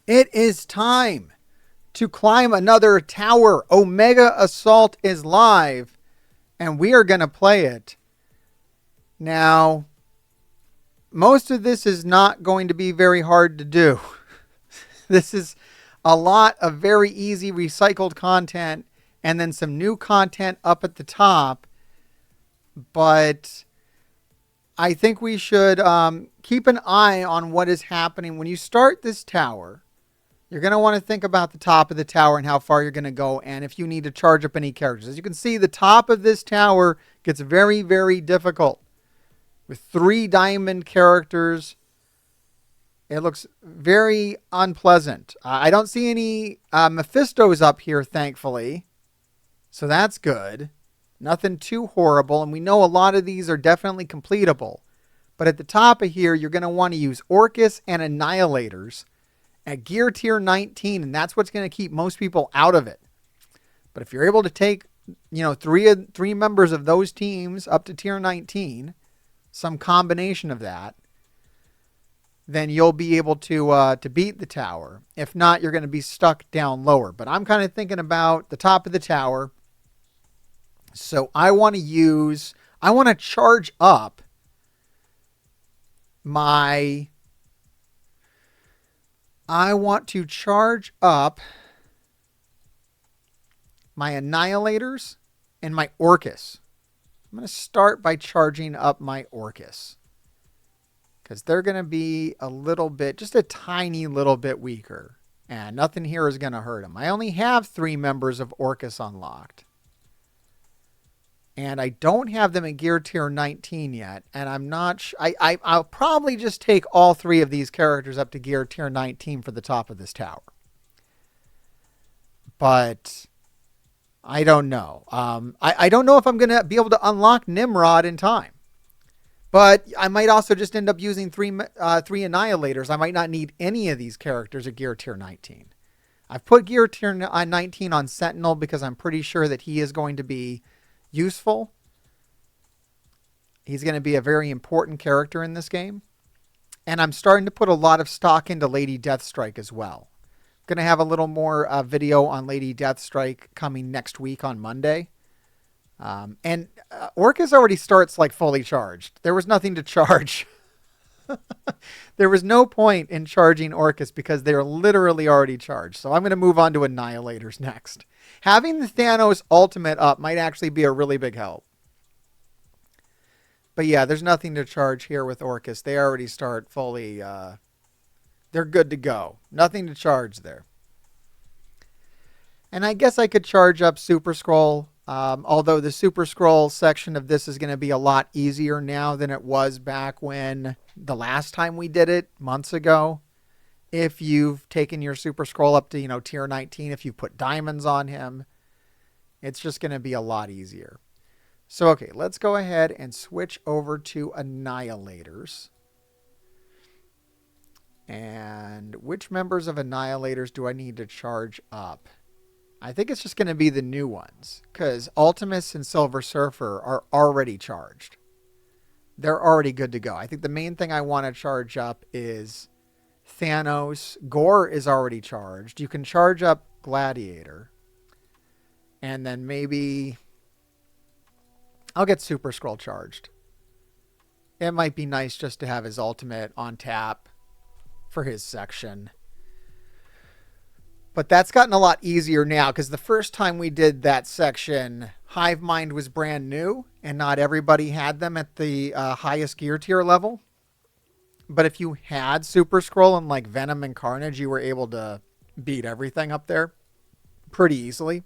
It is time to climb another tower. Omega Assault is live, and we are going to play it. Now, most of this is not going to be very hard to do. This is a lot of very easy recycled content and then some new content up at the top. But I think we should keep an eye on what is happening. When you start this tower, you're going to want to think about the top of the tower and how far you're going to go, and if you need to charge up any characters. As you can see, the top of this tower gets very, very difficult. With 3 diamond characters, it looks very unpleasant. I don't see any Mephistos up here, thankfully. So that's good. Nothing too horrible, and we know a lot of these are definitely completable. But at the top of here, you're going to want to use Orcus and Annihilators at gear tier 19, and that's what's going to keep most people out of it. But if you're able to take, three members of those teams up to tier 19, some combination of that, then you'll be able to beat the tower. If not, you're going to be stuck down lower. But I'm kind of thinking about the top of the tower. So I want to charge up my Annihilators and my Orcus. I'm going to start by charging up my Orcus, because they're going to be just a tiny little bit weaker. And nothing here is going to hurt them. I only have 3 members of Orcus unlocked. And I don't have them at gear tier 19 yet. And I'm not I'll probably just take all 3 of these characters up to gear tier 19 for the top of this tower. But I don't know. I don't know if I'm going to be able to unlock Nimrod in time. But I might also just end up using 3 Annihilators. I might not need any of these characters at gear tier 19. I've put gear tier 19 on Sentinel because I'm pretty sure that he is going to be useful. He's going to be a very important character in this game. And I'm starting to put a lot of stock into Lady Deathstrike as well. Going to have a little more video on Lady Deathstrike coming next week on Monday. And Orcus already starts like fully charged. There was nothing to charge. There was no point in charging Orcus because they're literally already charged. So I'm going to move on to Annihilators next. Having the Thanos ultimate up might actually be a really big help. But yeah, there's nothing to charge here with Orcus. They already start fully... they're good to go. Nothing to charge there. And I guess I could charge up Super Scroll. Although the Super Scroll section of this is going to be a lot easier now than it was back when the last time we did it, months ago. If you've taken your Super Scroll up to, tier 19, if you put diamonds on him, it's just going to be a lot easier. So, okay, let's go ahead and switch over to Annihilators. And which members of Annihilators do I need to charge up? I think it's just going to be the new ones, because Ultimus and Silver Surfer are already charged. They're already good to go. I think the main thing I want to charge up is Thanos. Gore is already charged. You can charge up Gladiator. And then maybe I'll get Super Scroll charged. It might be nice just to have his ultimate on tap for his section. But that's gotten a lot easier now, because the first time we did that section, Hive Mind was brand new and not everybody had them at the highest gear tier level. But if you had Super Scroll and like Venom and Carnage, you were able to beat everything up there pretty easily.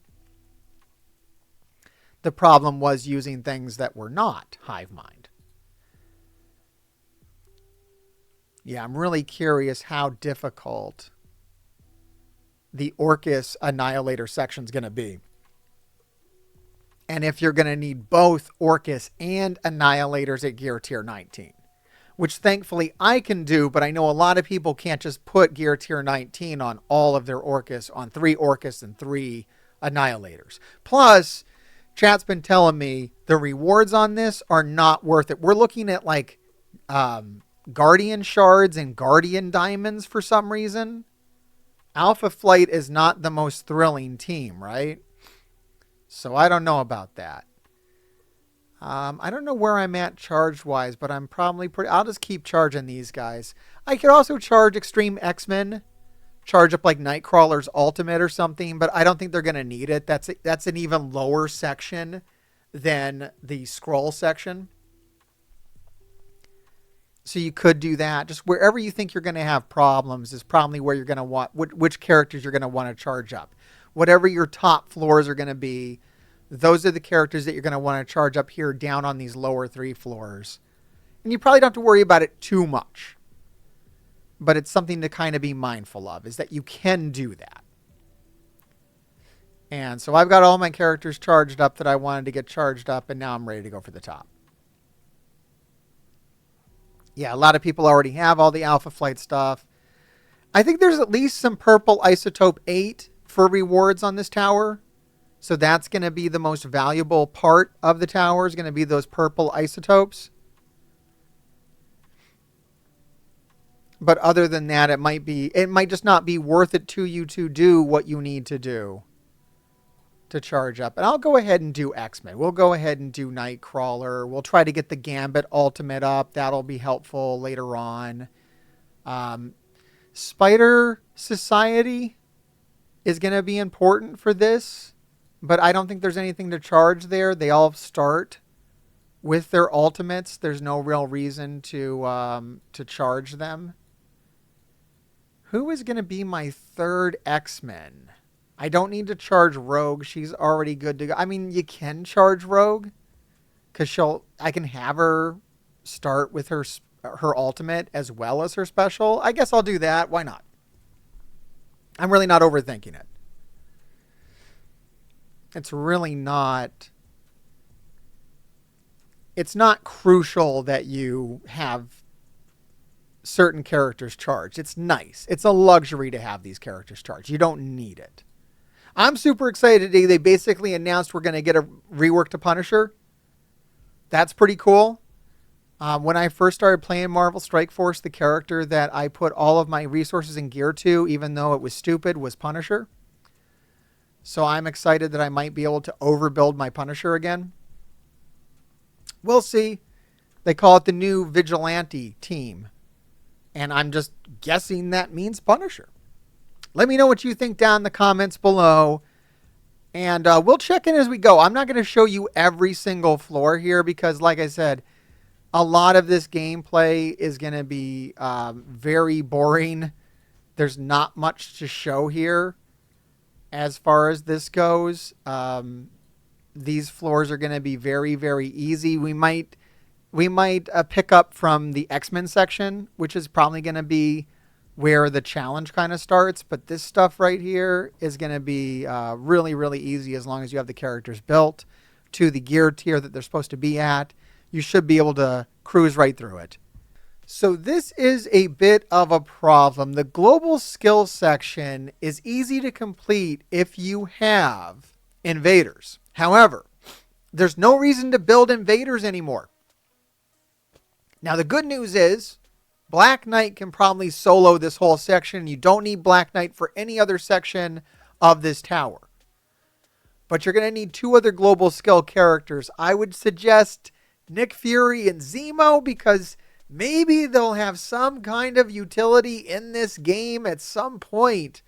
The problem was using things that were not Hive Mind. Yeah, I'm really curious how difficult the Orcus Annihilator section is going to be. And if you're going to need both Orcus and Annihilators at gear tier 19. Which thankfully I can do, but I know a lot of people can't just put gear tier 19 on all of their Orcus, on 3 Orcus and 3 Annihilators. Plus, chat's been telling me the rewards on this are not worth it. We're looking at like Guardian Shards and Guardian Diamonds for some reason. Alpha Flight is not the most thrilling team, right? So I don't know about that. I don't know where I'm at charge-wise, but I'm probably pretty... I'll just keep charging these guys. I could also charge Extreme X-Men, charge up like Nightcrawler's Ultimate or something, but I don't think they're going to need it. That's an even lower section than the Skrull section. So you could do that. Just wherever you think you're going to have problems is probably where you're going to want... which characters you're going to want to charge up. Whatever your top floors are going to be, those are the characters that you're going to want to charge up here down on these lower 3 floors. And you probably don't have to worry about it too much. But it's something to kind of be mindful of, is that you can do that. And so I've got all my characters charged up that I wanted to get charged up, and now I'm ready to go for the top. Yeah, a lot of people already have all the Alpha Flight stuff. I think there's at least some purple Isotope 8 for rewards on this tower. So that's going to be the most valuable part of the tower, is going to be those purple isotopes. But other than that, it might just not be worth it to you to do what you need to do to charge up. And I'll go ahead and do X-Men. We'll go ahead and do Nightcrawler. We'll try to get the Gambit Ultimate up. That'll be helpful later on. Spider Society is going to be important for this. But I don't think there's anything to charge there. They all start with their ultimates. There's no real reason to charge them. Who is going to be my third X-Men? I don't need to charge Rogue. She's already good to go. I mean, you can charge Rogue because I can have her start with her ultimate as well as her special. I guess I'll do that. Why not? I'm really not overthinking it. It's really not... It's not crucial that you have certain characters charged. It's nice. It's a luxury to have these characters charged. You don't need it. I'm super excited today. They basically announced we're going to get a rework to Punisher. That's pretty cool. When I first started playing Marvel Strike Force, the character that I put all of my resources and gear to, even though it was stupid, was Punisher. So I'm excited that I might be able to overbuild my Punisher again. We'll see. They call it the new Vigilante team. And I'm just guessing that means Punisher. Let me know what you think down in the comments below. And we'll check in as we go. I'm not going to show you every single floor here because, like I said, a lot of this gameplay is going to be very boring. There's not much to show here. As far as this goes, these floors are going to be very, very easy. We might pick up from the X-Men section, which is probably going to be where the challenge kind of starts. But this stuff right here is going to be really, really easy as long as you have the characters built to the gear tier that they're supposed to be at. You should be able to cruise right through it. So this is a bit of a problem. The global skill section is easy to complete if you have invaders. However, there's no reason to build invaders anymore. Now the good news is Black Knight can probably solo this whole section. You don't need Black Knight for any other section of this tower. But you're going to need 2 other global skill characters. I would suggest Nick Fury and Zemo because maybe they'll have some kind of utility in this game at some point.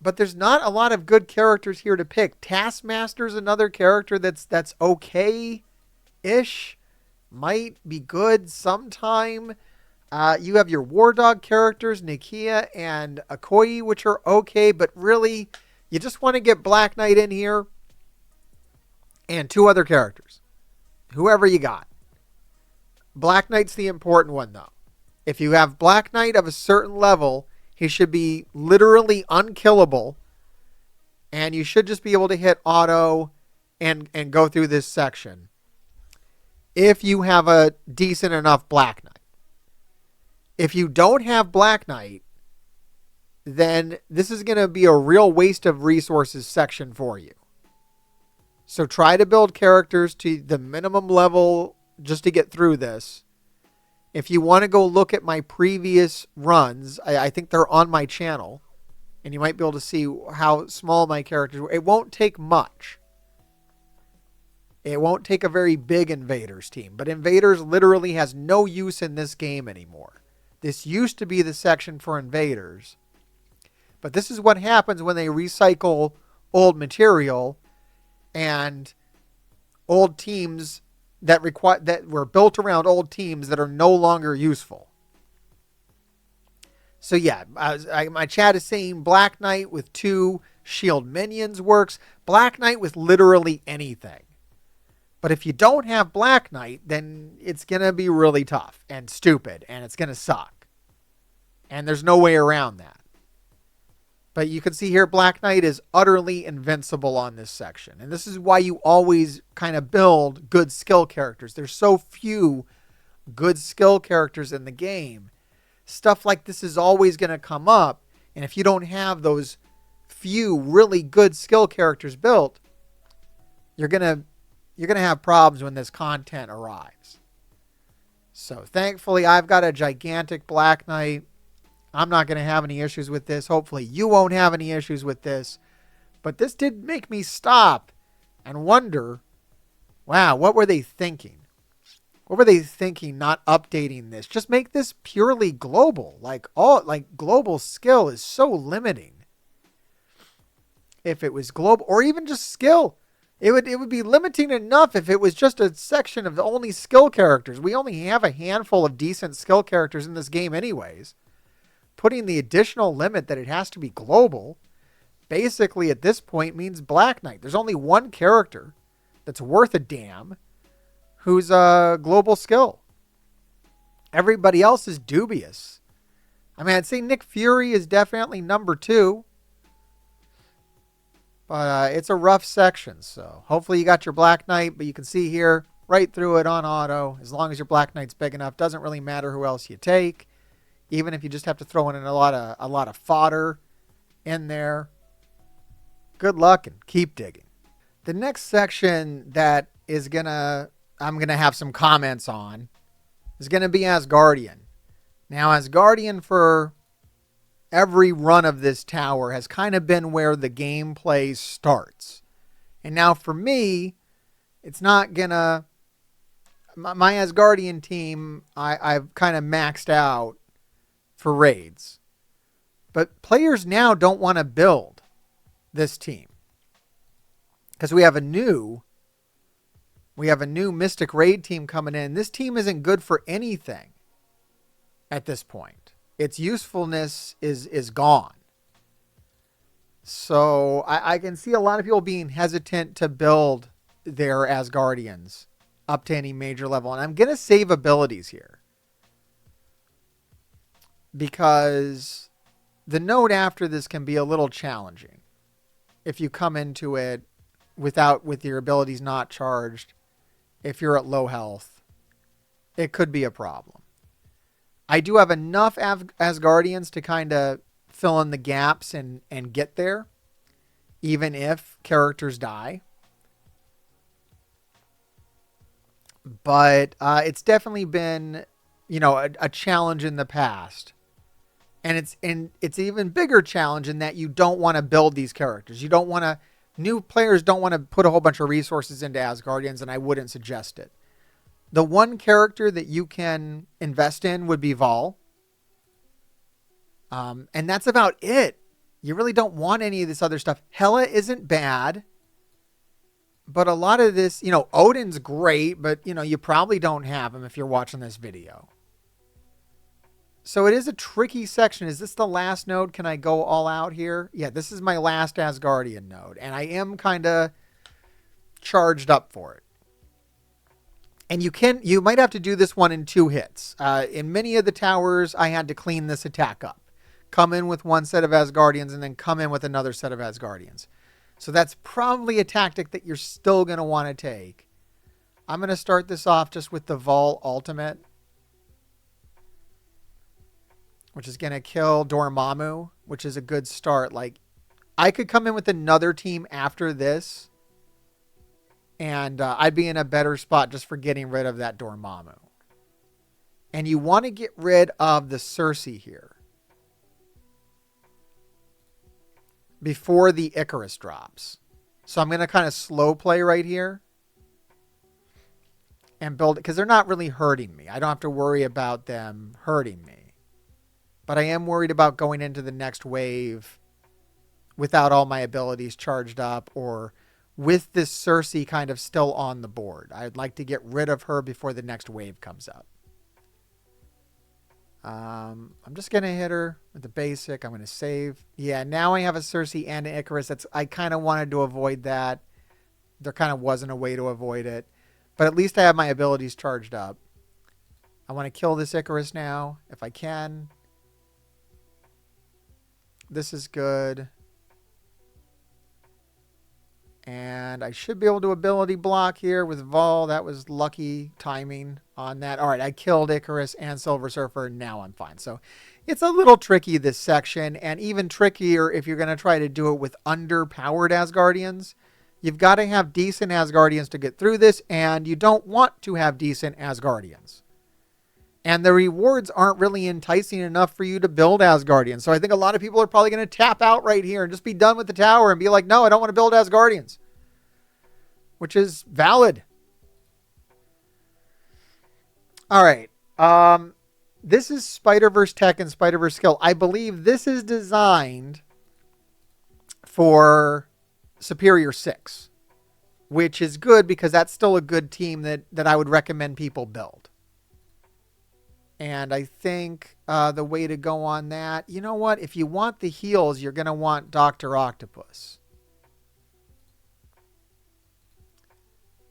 But there's not a lot of good characters here to pick. Taskmaster's another character that's okay-ish. Might be good sometime. You have your War Dog characters, Nakia and Okoye, which are okay. But really, you just want to get Black Knight in here. And 2 other characters. Whoever you got. Black Knight's the important one, though. If you have Black Knight of a certain level, he should be literally unkillable. And you should just be able to hit auto and go through this section. If you have a decent enough Black Knight. If you don't have Black Knight, then this is going to be a real waste of resources section for you. So try to build characters to the minimum level just to get through this. If you want to go look at my previous runs, I think they're on my channel, and you might be able to see how small my characters were. It won't take much. It won't take a very big Invaders team, but Invaders literally has no use in this game anymore. This used to be the section for Invaders, but this is what happens when they recycle old material and old teams that were built around old teams that are no longer useful. So yeah, my chat is saying Black Knight with 2 shield minions works. Black Knight with literally anything. But if you don't have Black Knight, then it's going to be really tough and stupid, and it's going to suck. And there's no way around that. But you can see here, Black Knight is utterly invincible on this section. And this is why you always kind of build good skill characters. There's so few good skill characters in the game. Stuff like this is always going to come up. And if you don't have those few really good skill characters built, you're going to have problems when this content arrives. So thankfully, I've got a gigantic Black Knight. I'm not going to have any issues with this. Hopefully you won't have any issues with this. But this did make me stop and wonder, wow, what were they thinking? What were they thinking not updating this? Just make this purely global. Like global skill is so limiting. If it was global or even just skill, it would be limiting enough if it was just a section of the only skill characters. We only have a handful of decent skill characters in this game anyways. Putting the additional limit that it has to be global basically at this point means Black Knight. There's only one character that's worth a damn who's a global skill. Everybody else is dubious. I mean, I'd say Nick Fury is definitely number 2. But it's a rough section, so hopefully you got your Black Knight. But you can see here, right through it on auto, as long as your Black Knight's big enough, doesn't really matter who else you take. Even if you just have to throw in a lot of fodder in there. Good luck and keep digging. The next section that I'm gonna have some comments on is gonna be Asgardian. Now, Asgardian for every run of this tower has kind of been where the gameplay starts. And now for me, it's not gonna... My Asgardian team, I've kind of maxed out for raids. But players now don't want to build this team. Because we have a new Mystic Raid team coming in. This team isn't good for anything at this point. Its usefulness is gone. So I can see a lot of people being hesitant to build their Asgardians up to any major level. And I'm going to save abilities here. Because the node after this can be a little challenging. If you come into it with your abilities not charged, if you're at low health, it could be a problem. I do have enough Asgardians to kind of fill in the gaps and get there, even if characters die. But it's definitely been, a challenge in the past. And it's even bigger challenge in that you don't want to build these characters. New players don't want to put a whole bunch of resources into Asgardians, and I wouldn't suggest it. The one character that you can invest in would be Vol. And that's about it. You really don't want any of this other stuff. Hela isn't bad. But a lot of this, Odin's great, but, you probably don't have him if you're watching this video. So it is a tricky section. Is this the last node? Can I go all out here? Yeah, this is my last Asgardian node. And I am kind of charged up for it. And you might have to do this one in 2 hits. In many of the towers, I had to clean this attack up. Come in with one set of Asgardians and then come in with another set of Asgardians. So that's probably a tactic that you're still going to want to take. I'm going to start this off just with the Vol ultimate, which is going to kill Dormammu, which is a good start. Like, I could come in with another team after this, and I'd be in a better spot just for getting rid of that Dormammu. And you want to get rid of the Cersei here before the Icarus drops. So I'm going to kind of slow play right here and build it because they're not really hurting me. I don't have to worry about them hurting me. But I am worried about going into the next wave without all my abilities charged up or with this Cersei kind of still on the board. I'd like to get rid of her before the next wave comes up. I'm just going to hit her with the basic. I'm going to save. Yeah, now I have a Cersei and an Icarus. I kind of wanted to avoid that. There kind of wasn't a way to avoid it. But at least I have my abilities charged up. I want to kill this Icarus now if I can. This is good. And I should be able to ability block here with Vol. That was lucky timing on that. All right, I killed Icarus and Silver Surfer. Now I'm fine. So it's a little tricky, this section, and even trickier if you're going to try to do it with underpowered Asgardians. You've got to have decent Asgardians to get through this, and you don't want to have decent Asgardians. And the rewards aren't really enticing enough for you to build Asgardians. So I think a lot of people are probably going to tap out right here and just be done with the tower and be like, no, I don't want to build Asgardians. Which is valid. All right. This is Spider-Verse Tech and Spider-Verse Skill. I believe this is designed for Superior 6. Which is good because that's still a good team that I would recommend people build. And I think the way to go on that, you know what? If you want the heals, you're going to want Dr. Octopus.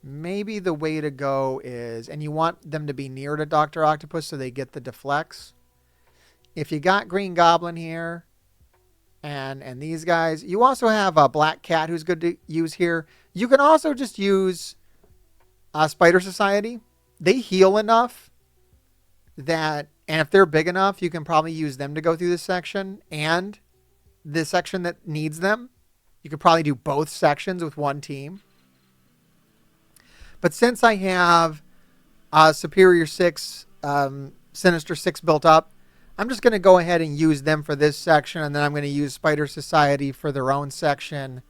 Maybe the way to go is, and you want them to be near to Dr. Octopus so they get the deflects. If you got Green Goblin here and these guys, you also have a Black Cat who's good to use here. You can also just use Spider Society. They heal enough that, and if they're big enough, you can probably use them to go through this section and the section that needs them. You could probably do both sections with one team. But since I have Superior 6, Sinister 6 built up, I'm just going to go ahead and use them for this section, and then I'm going to use Spider Society for their own section,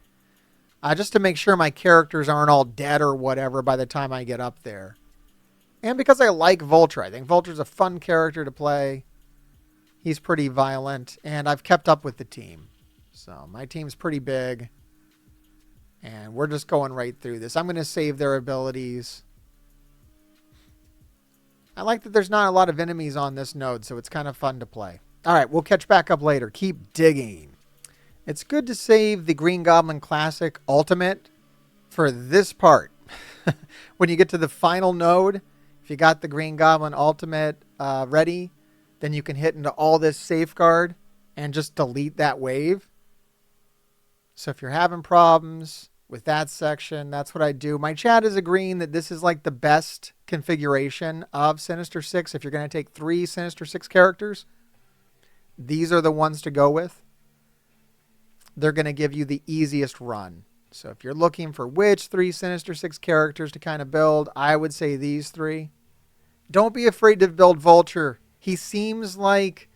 just to make sure my characters aren't all dead or whatever by the time I get up there. And because I like Vulture. I think Vulture's a fun character to play. He's pretty violent. And I've kept up with the team. So my team's pretty big. And we're just going right through this. I'm going to save their abilities. I like that there's not a lot of enemies on this node, so it's kind of fun to play. All right, we'll catch back up later. Keep digging. It's good to save the Green Goblin Classic Ultimate for this part. When you get to the final node, if you got the Green Goblin Ultimate ready, then you can hit into all this safeguard and just delete that wave. So if you're having problems with that section, that's what I do. My chat is agreeing that this is like the best configuration of Sinister 6. If you're going to take 3 Sinister 6 characters, these are the ones to go with. They're going to give you the easiest run. So if you're looking for which 3 Sinister 6 characters to kind of build, I would say these 3. Don't be afraid to build Vulture. He seems like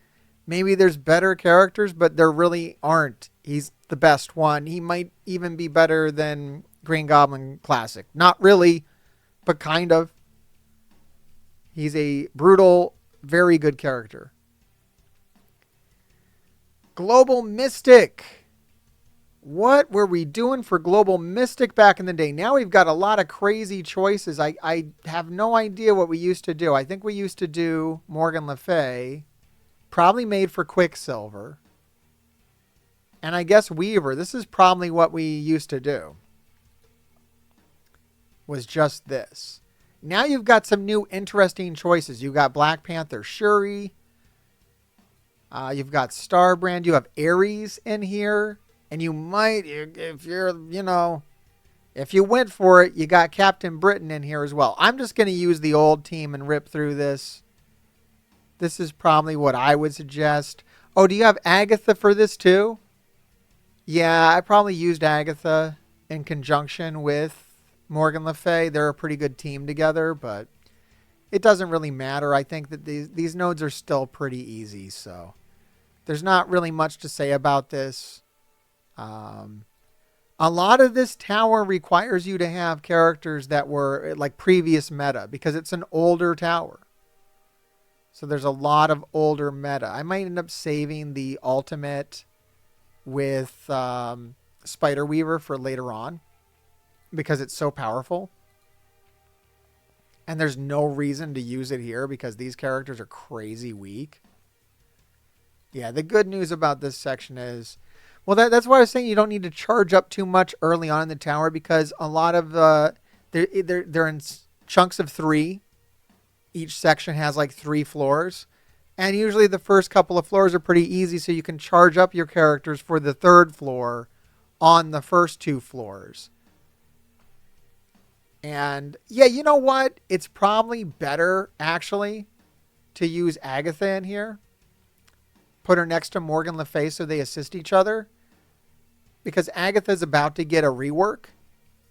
maybe there's better characters, but there really aren't. He's the best one. He might even be better than Green Goblin Classic. Not really, but kind of. He's a brutal, very good character. Global Mystic. What were we doing for Global Mystic back in the day? Now we've got a lot of crazy choices. I have no idea what we used to do. I think we used to do Morgan Le Fay. Probably made for Quicksilver. And I guess Weaver. This is probably what we used to do. Was just this. Now you've got some new interesting choices. You've got Black Panther Shuri. You've got Starbrand. You have Ares in here. And you might, if you're, if you went for it, you got Captain Britain in here as well. I'm just going to use the old team and rip through this. This is probably what I would suggest. Oh, do you have Agatha for this too? Yeah, I probably used Agatha in conjunction with Morgan Le Fay. They're a pretty good team together, but it doesn't really matter. I think that these nodes are still pretty easy, so there's not really much to say about this. A lot of this tower requires you to have characters that were like previous meta because it's an older tower. So there's a lot of older meta. I might end up saving the ultimate with Spider Weaver for later on because it's so powerful. And there's no reason to use it here because these characters are crazy weak. Yeah, the good news about this section is, well, that's why I was saying you don't need to charge up too much early on in the tower because a lot of they're in chunks of 3. Each section has like 3 floors. And usually the first couple of floors are pretty easy, so you can charge up your characters for the 3rd floor on the first 2 floors. And yeah, you know what? It's probably better, actually, to use Agatha in here. Put her next to Morgan Le Fay so they assist each other. Because Agatha's about to get a rework.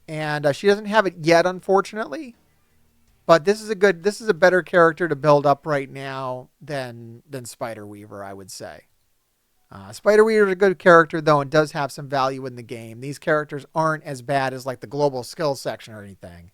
And she doesn't have it yet, unfortunately. But this is a better character to build up right now than Spider Weaver, I would say. Spider Weaver is a good character, though, and does have some value in the game. These characters aren't as bad as like the global skills section or anything.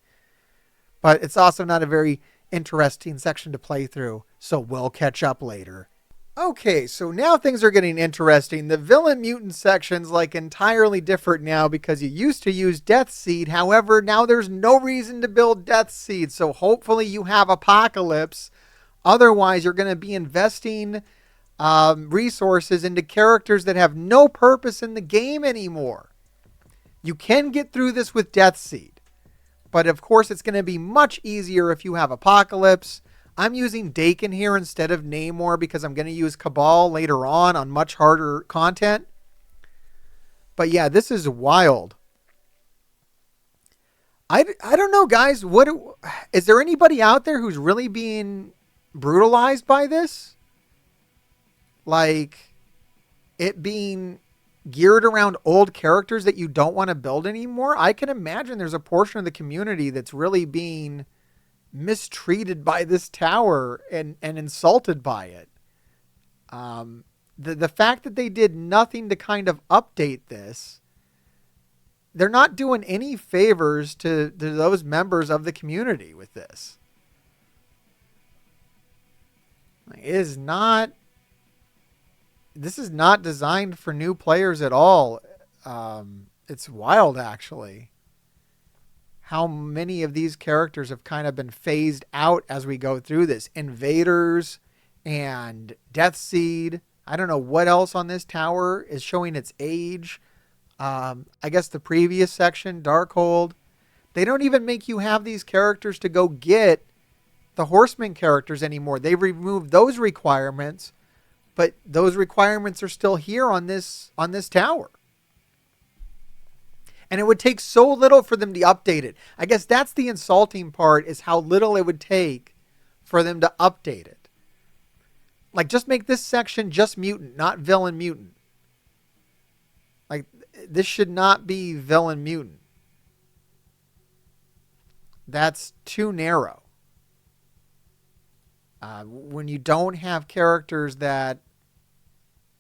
But it's also not a very interesting section to play through, so we'll catch up later. Okay, so now things are getting interesting. The villain mutant section's like entirely different now because you used to use Death Seed. However, now there's no reason to build Death Seed, so hopefully you have Apocalypse. Otherwise, you're going to be investing resources into characters that have no purpose in the game anymore. You can get through this with Death Seed, but of course it's going to be much easier if you have Apocalypse. I'm using Dakin here instead of Namor because I'm going to use Cabal later on much harder content. But yeah, this is wild. I don't know, guys. Is there anybody out there who's really being brutalized by this? Like it being geared around old characters that you don't want to build anymore? I can imagine there's a portion of the community that's really being mistreated by this tower and insulted by it. The fact that they did nothing to kind of update this, they're not doing any favors to those members of the community with this. This is not designed for new players at all. It's wild, actually, how many of these characters have kind of been phased out as we go through this. Invaders and Death Seed. I don't know what else on this tower is showing its age. I guess the previous section, Darkhold. They don't even make you have these characters to go get the Horseman characters anymore. They've removed those requirements, but those requirements are still here on this tower. And it would take so little for them to update it. I guess that's the insulting part, is how little it would take for them to update it. Like, just make this section just mutant, not villain mutant. Like, this should not be villain mutant. That's too narrow. When you don't have characters that,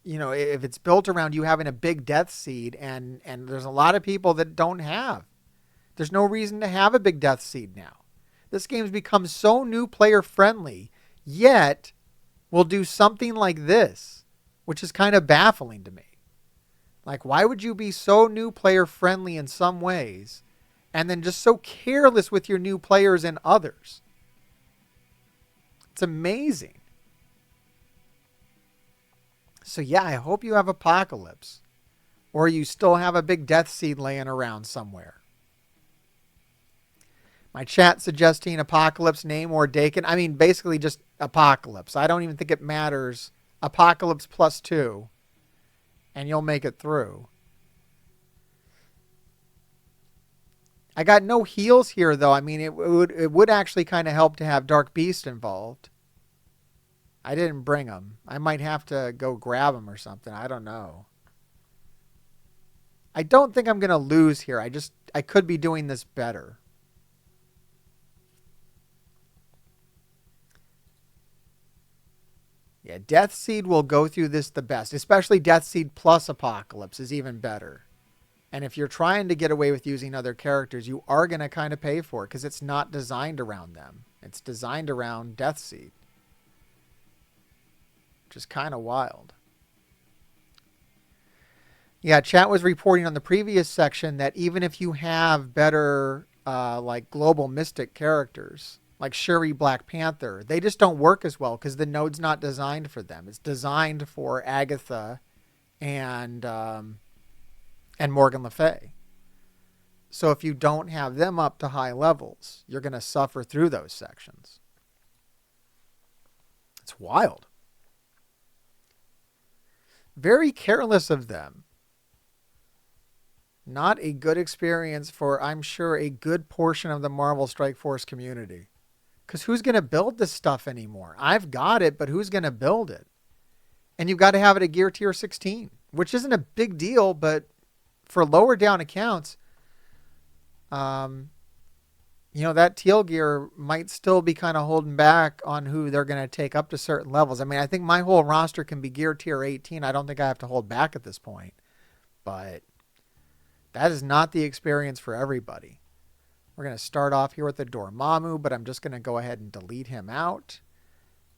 you know, if it's built around you having a big Death Seed, and there's a lot of people that don't have. There's no reason to have a big Death Seed now. This game's become so new player friendly, yet will do something like this, which is kind of baffling to me. Like, why would you be so new player friendly in some ways and then just so careless with your new players in others? It's amazing. So yeah, I hope you have Apocalypse, or you still have a big Death Seed laying around somewhere. My chat suggesting Apocalypse, Namor, Dakin. I mean, basically just Apocalypse. I don't even think it matters. Apocalypse +2, and you'll make it through. I got no heals here, though. I mean, it would actually kind of help to have Dark Beast involved. I didn't bring them. I might have to go grab them or something. I don't know. I don't think I'm going to lose here. I could be doing this better. Yeah, Death Seed will go through this the best, especially Death Seed plus Apocalypse is even better. And if you're trying to get away with using other characters, you are going to kind of pay for it because it's not designed around them. It's designed around Death Seed, which is kind of wild. Yeah, chat was reporting on the previous section that even if you have better like global mystic characters, like Shuri Black Panther, they just don't work as well because the node's not designed for them. It's designed for Agatha and Morgan Le Fay. So if you don't have them up to high levels, you're going to suffer through those sections. It's wild. Very careless of them. Not a good experience for, I'm sure, a good portion of the Marvel Strike Force community. Because who's going to build this stuff anymore? I've got it, but who's going to build it? And you've got to have it at Gear Tier 16, which isn't a big deal, but for lower down accounts, that teal gear might still be kind of holding back on who they're going to take up to certain levels. I mean, I think my whole roster can be Gear Tier 18. I don't think I have to hold back at this point, but that is not the experience for everybody. We're going to start off here with the Dormammu, but I'm just going to go ahead and delete him out.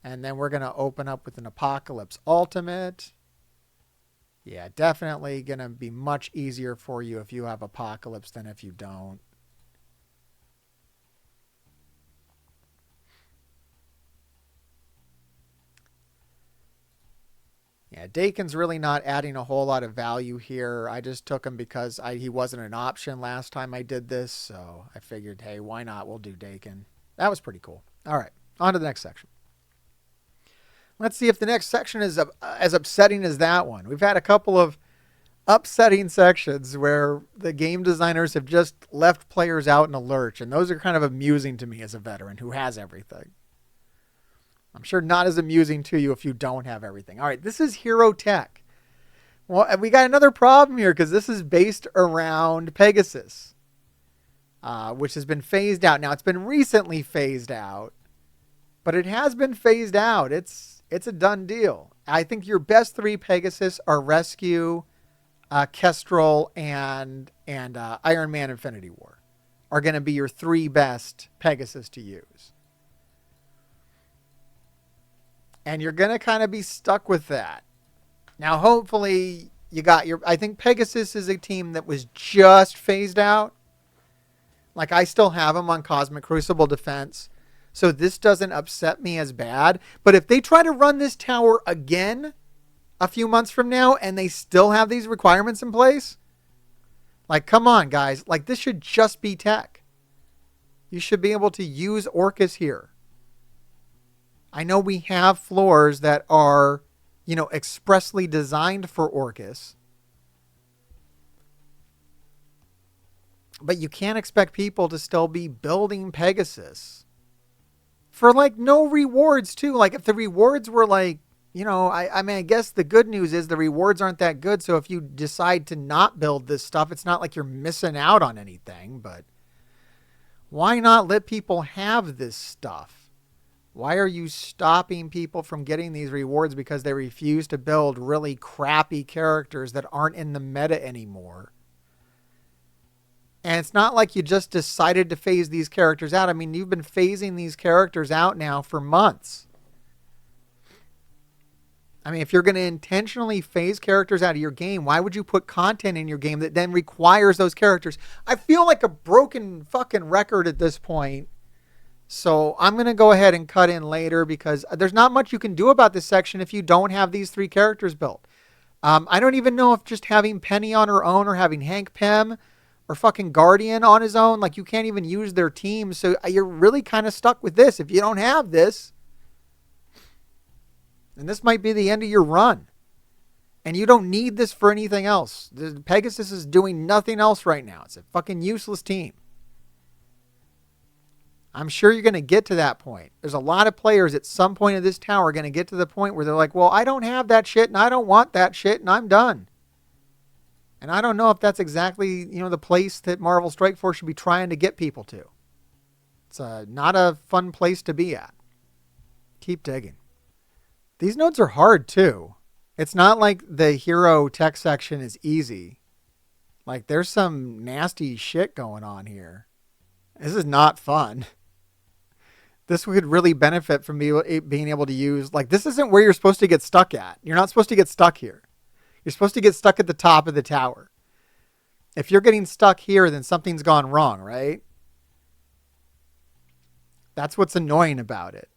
And then we're going to open up with an Apocalypse Ultimate. Yeah, definitely going to be much easier for you if you have Apocalypse than if you don't. Yeah, Dakin's really not adding a whole lot of value here. I just took him because he wasn't an option last time I did this. So I figured, hey, why not? We'll do Dakin. That was pretty cool. All right, on to the next section. Let's see if the next section is as upsetting as that one. We've had a couple of upsetting sections where the game designers have just left players out in a lurch. And those are kind of amusing to me as a veteran who has everything. I'm sure not as amusing to you if you don't have everything. All right, this is Hero Tech. Well, we got another problem here because this is based around Pegasus, which has been phased out. Now, it's been recently phased out, but it has been phased out. It's a done deal. I think your best three Pegasus are Rescue, Kestrel, and Iron Man Infinity War are going to be your three best Pegasus to use. And you're going to kind of be stuck with that. Now, hopefully, you got your... I think Pegasus is a team that was just phased out. Like, I still have them on Cosmic Crucible Defense. So this doesn't upset me as bad. But if they try to run this tower again a few months from now and they still have these requirements in place, like, come on, guys. Like, this should just be tech. You should be able to use Orcus here. I know we have floors that are, expressly designed for Orcus. But you can't expect people to still be building Pegasus for no rewards too. Like if the rewards were I guess the good news is the rewards aren't that good. So if you decide to not build this stuff, it's not like you're missing out on anything, but why not let people have this stuff? Why are you stopping people from getting these rewards because they refuse to build really crappy characters that aren't in the meta anymore? And it's not like you just decided to phase these characters out. I mean, you've been phasing these characters out now for months. I mean, if you're going to intentionally phase characters out of your game, why would you put content in your game that then requires those characters? I feel like a broken fucking record at this point. So I'm going to go ahead and cut in later because there's not much you can do about this section if you don't have these three characters built. I don't even know if just having Penny on her own or having Hank Pym or fucking Guardian on his own, you can't even use their team. So you're really kind of stuck with this if you don't have this. And this might be the end of your run. And you don't need this for anything else. The Pegasus is doing nothing else right now. It's a fucking useless team. I'm sure you're going to get to that point. There's a lot of players at some point of this tower going to get to the point where they're like, well, I don't have that shit and I don't want that shit and I'm done. And I don't know if that's exactly, the place that Marvel Strike Force should be trying to get people to. It's not a fun place to be at. Keep digging. These nodes are hard too. It's not like the hero tech section is easy. Like there's some nasty shit going on here. This is not fun. This would really benefit from being able to use, like, this isn't where you're supposed to get stuck at. You're not supposed to get stuck here. You're supposed to get stuck at the top of the tower. If you're getting stuck here, then something's gone wrong, right? That's what's annoying about it.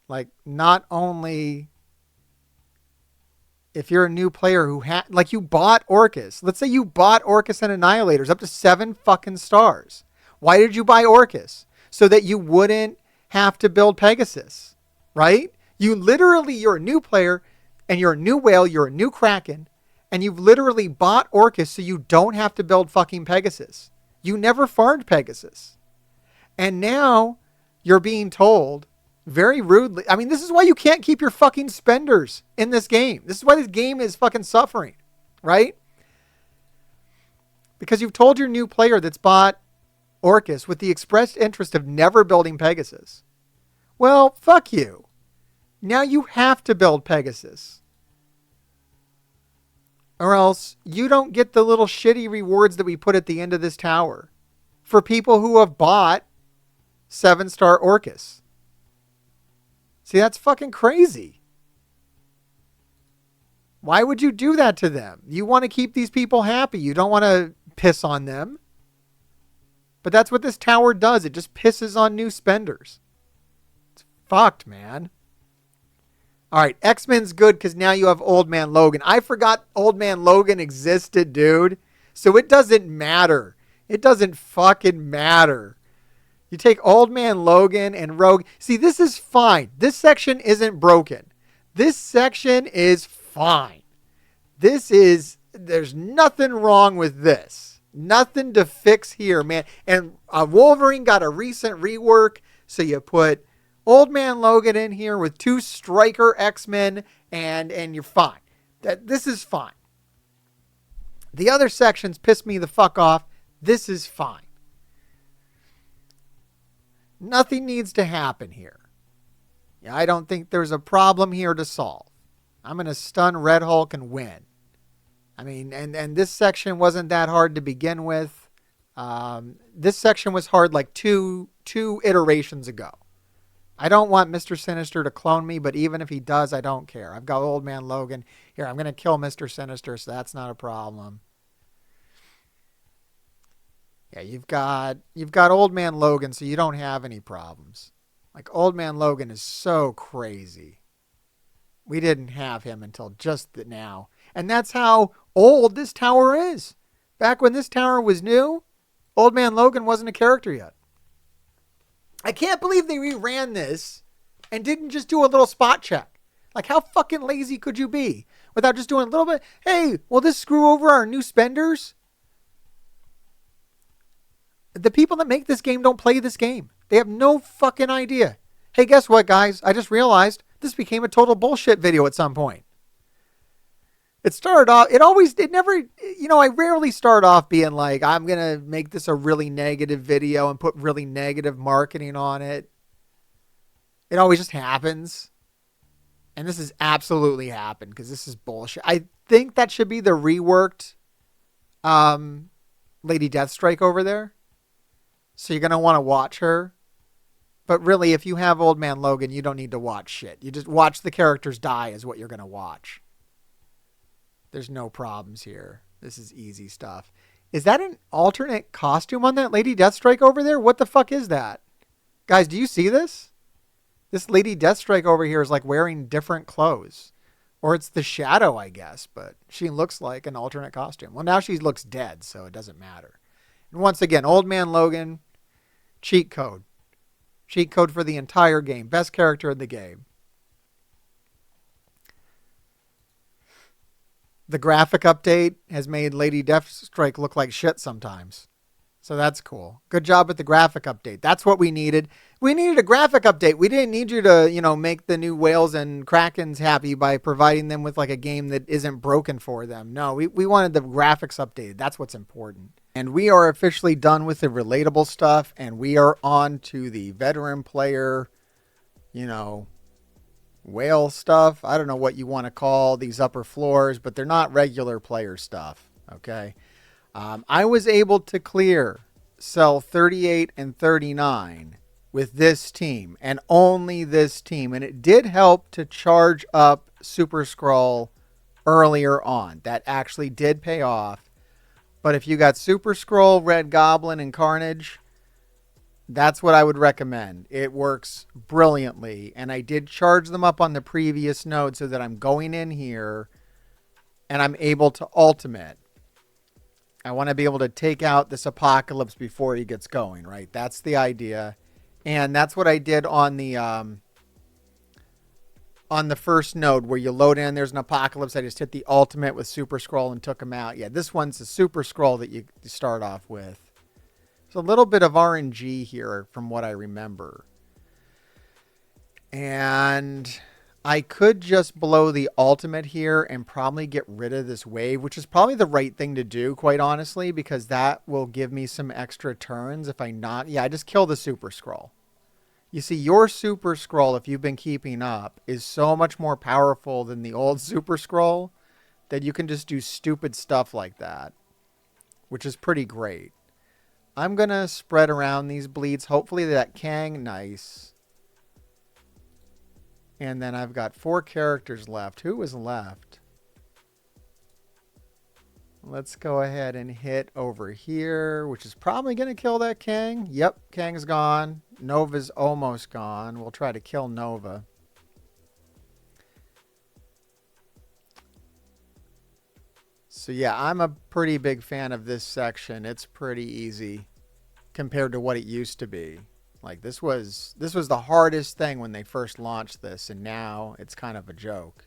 Like, not only if you're a new player who like you bought Orcus. Let's say you bought Orcus and Annihilators up to 7 fucking stars. Why did you buy Orcus? So that you wouldn't have to build Pegasus, right? You're a new player and you're a new whale, you're a new Kraken, and you've literally bought Orcus so you don't have to build fucking Pegasus. You never farmed Pegasus. And now you're being told very rudely. I mean, this is why you can't keep your fucking spenders in this game. This is why this game is fucking suffering, right? Because you've told your new player that's bought Orcus with the expressed interest of never building Pegasus. Well, fuck you. Now you have to build Pegasus. Or else you don't get the little shitty rewards that we put at the end of this tower for people who have bought 7-star Orcus. See, that's fucking crazy. Why would you do that to them? You want to keep these people happy. You don't want to piss on them. But that's what this tower does. It just pisses on new spenders. It's fucked, man. All right, X-Men's good because now you have Old Man Logan. I forgot Old Man Logan existed, dude. So it doesn't matter. It doesn't fucking matter. You take Old Man Logan and Rogue. See, this is fine. This section isn't broken. This section is fine. There's nothing wrong with this. Nothing to fix here, man. And Wolverine got a recent rework. So you put Old Man Logan in here with 2 striker X-Men and you're fine. This is fine. The other sections piss me the fuck off. This is fine. Nothing needs to happen here. Yeah, I don't think there's a problem here to solve. I'm going to stun Red Hulk and win. I mean, and this section wasn't that hard to begin with. This section was hard like two iterations ago. I don't want Mr. Sinister to clone me, but even if he does, I don't care. I've got Old Man Logan. Here, I'm going to kill Mr. Sinister, so that's not a problem. Yeah, you've got Old Man Logan, so you don't have any problems. Like, Old Man Logan is so crazy. We didn't have him until just now. And that's how old this tower is. Back when this tower was new, Old Man Logan wasn't a character yet. I can't believe they reran this and didn't just do a little spot check. Like, how fucking lazy could you be without just doing a little bit? Hey, will this screw over our new spenders? The people that make this game don't play this game. They have no fucking idea. Hey, guess what, guys? I just realized this became a total bullshit video at some point. It started off, I rarely start off being like, I'm going to make this a really negative video and put really negative marketing on it. It always just happens. And this has absolutely happened because this is bullshit. I think that should be the reworked Lady Deathstrike over there. So you're going to want to watch her. But really, if you have Old Man Logan, you don't need to watch shit. You just watch the characters die is what you're going to watch. There's no problems here. This is easy stuff. Is that an alternate costume on that Lady Deathstrike over there? What the fuck is that? Guys, do you see this? This Lady Deathstrike over here is like wearing different clothes. Or it's the shadow, I guess. But she looks like an alternate costume. Well, now she looks dead, so it doesn't matter. And once again, Old Man Logan, cheat code. Cheat code for the entire game. Best character in the game. The graphic update has made Lady Deathstrike look like shit sometimes. So that's cool. Good job with the graphic update. That's what we needed. We needed a graphic update. We didn't need you to, make the new whales and krakens happy by providing them with like a game that isn't broken for them. No, we wanted the graphics updated. That's what's important. And we are officially done with the relatable stuff, and we are on to the veteran player, whale stuff. I don't know what you want to call these upper floors, but they're not regular player stuff. Okay. I was able to clear cell 38 and 39 with this team and only this team. And it did help to charge up Super Skrull earlier on. That actually did pay off. But if you got Super Skrull, Red Goblin, and Carnage, that's what I would recommend. It works brilliantly. And I did charge them up on the previous node so that I'm going in here and I'm able to ultimate. I want to be able to take out this Apocalypse before he gets going, right? That's the idea. And that's what I did on the first node where you load in, there's an Apocalypse. I just hit the ultimate with Super Skrull and took him out. Yeah, this one's a Super Skrull that you start off with. There's a little bit of RNG here from what I remember. And I could just blow the ultimate here and probably get rid of this wave, which is probably the right thing to do, quite honestly, because that will give me some extra turns if I not... Yeah, I just kill the Super Skrull. You see, your Super Skrull, if you've been keeping up, is so much more powerful than the old Super Skrull that you can just do stupid stuff like that, which is pretty great. I'm going to spread around these bleeds. Hopefully that Kang, nice. And then I've got 4 characters left. Who is left? Let's go ahead and hit over here, which is probably going to kill that Kang. Yep, Kang's gone. Nova's almost gone. We'll try to kill Nova. So yeah, I'm a pretty big fan of this section. It's pretty easy compared to what it used to be. Like this was the hardest thing when they first launched this, and now it's kind of a joke.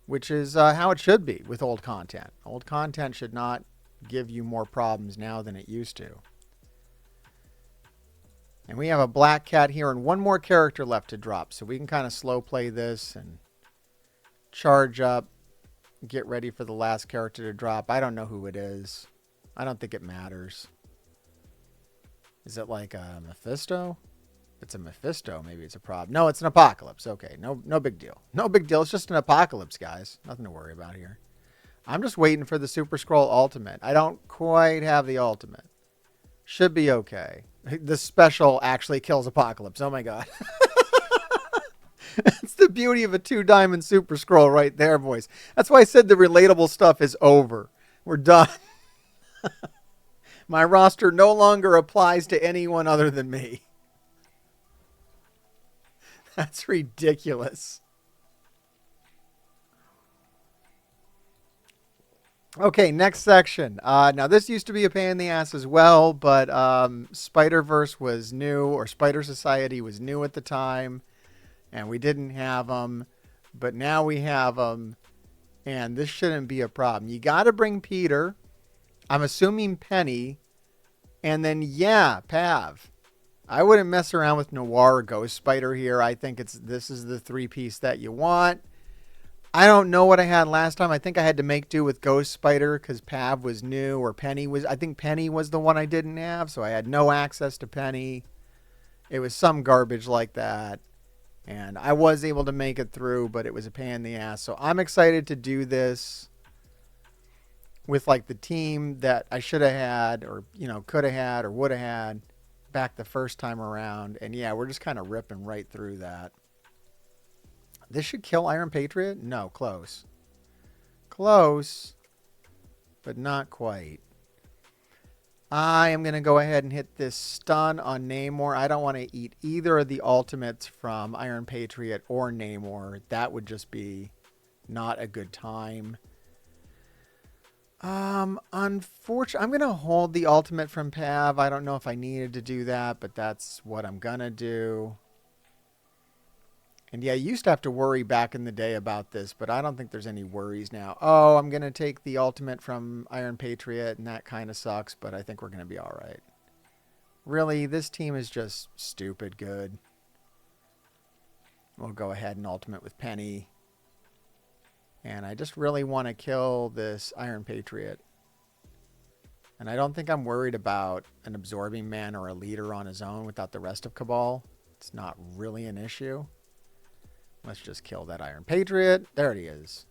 Which is how it should be with old content. Old content should not give you more problems now than it used to. And we have a black cat here and one more character left to drop. So we can kind of slow play this and charge up. Get ready for the last character to drop. I don't know who it is. I don't think it matters. Is it like a Mephisto? If it's a Mephisto, maybe it's a problem. No, it's an Apocalypse. Okay, no big deal. No big deal. It's just an Apocalypse, guys. Nothing to worry about here. I'm just waiting for the Super Skrull ultimate. I don't quite have the ultimate. Should be okay. The special actually kills Apocalypse. Oh my god. That's the beauty of a 2-diamond Super Skrull right there, boys. That's why I said the relatable stuff is over. We're done. My roster no longer applies to anyone other than me. That's ridiculous. Okay, next section. Now, this used to be a pain in the ass as well, but Spider-Verse was new, or Spider Society was new at the time, and we didn't have them. But now we have them, and this shouldn't be a problem. You got to bring Peter. I'm assuming Penny, and then, yeah, Pav. I wouldn't mess around with Noir or Ghost Spider here. I think this is the 3-piece that you want. I don't know what I had last time. I think I had to make do with Ghost Spider because Pav was new, or Penny was... I think Penny was the one I didn't have, so I had no access to Penny. It was some garbage like that. And I was able to make it through, but it was a pain in the ass. So I'm excited to do this with like the team that I should have had, or, you know, could have had, or would have had back the first time around. And yeah, we're just kind of ripping right through that. This should kill Iron Patriot? No, close. Close, but not quite. I am going to go ahead and hit this stun on Namor. I don't want to eat either of the ultimates from Iron Patriot or Namor. That would just be not a good time. Unfortunately, I'm going to hold the ultimate from Pav. I don't know if I needed to do that, but that's what I'm going to do. And yeah, I used to have to worry back in the day about this, but I don't think there's any worries now. Oh, I'm going to take the ultimate from Iron Patriot, and that kind of sucks, but I think we're going to be all right. Really, this team is just stupid good. We'll go ahead and ultimate with Penny. And I just really want to kill this Iron Patriot. And I don't think I'm worried about an Absorbing Man or a leader on his own without the rest of Cabal. It's not really an issue. Let's just kill that Iron Patriot. There it is.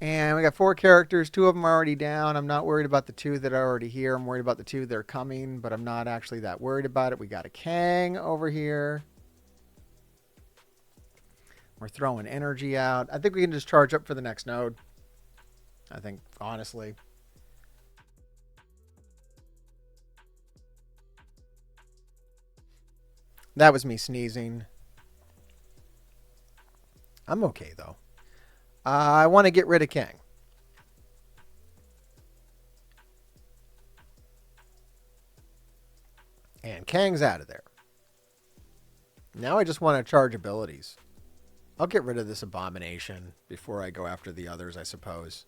And we got 4 characters. 2 of them are already down. I'm not worried about the 2 that are already here. I'm worried about the 2 that are coming, but I'm not actually that worried about it. We got a Kang over here. We're throwing energy out. I think we can just charge up for the next node. I think, honestly. That was me sneezing. I'm okay, though. I want to get rid of Kang. And Kang's out of there. Now I just want to charge abilities. I'll get rid of this abomination before I go after the others, I suppose.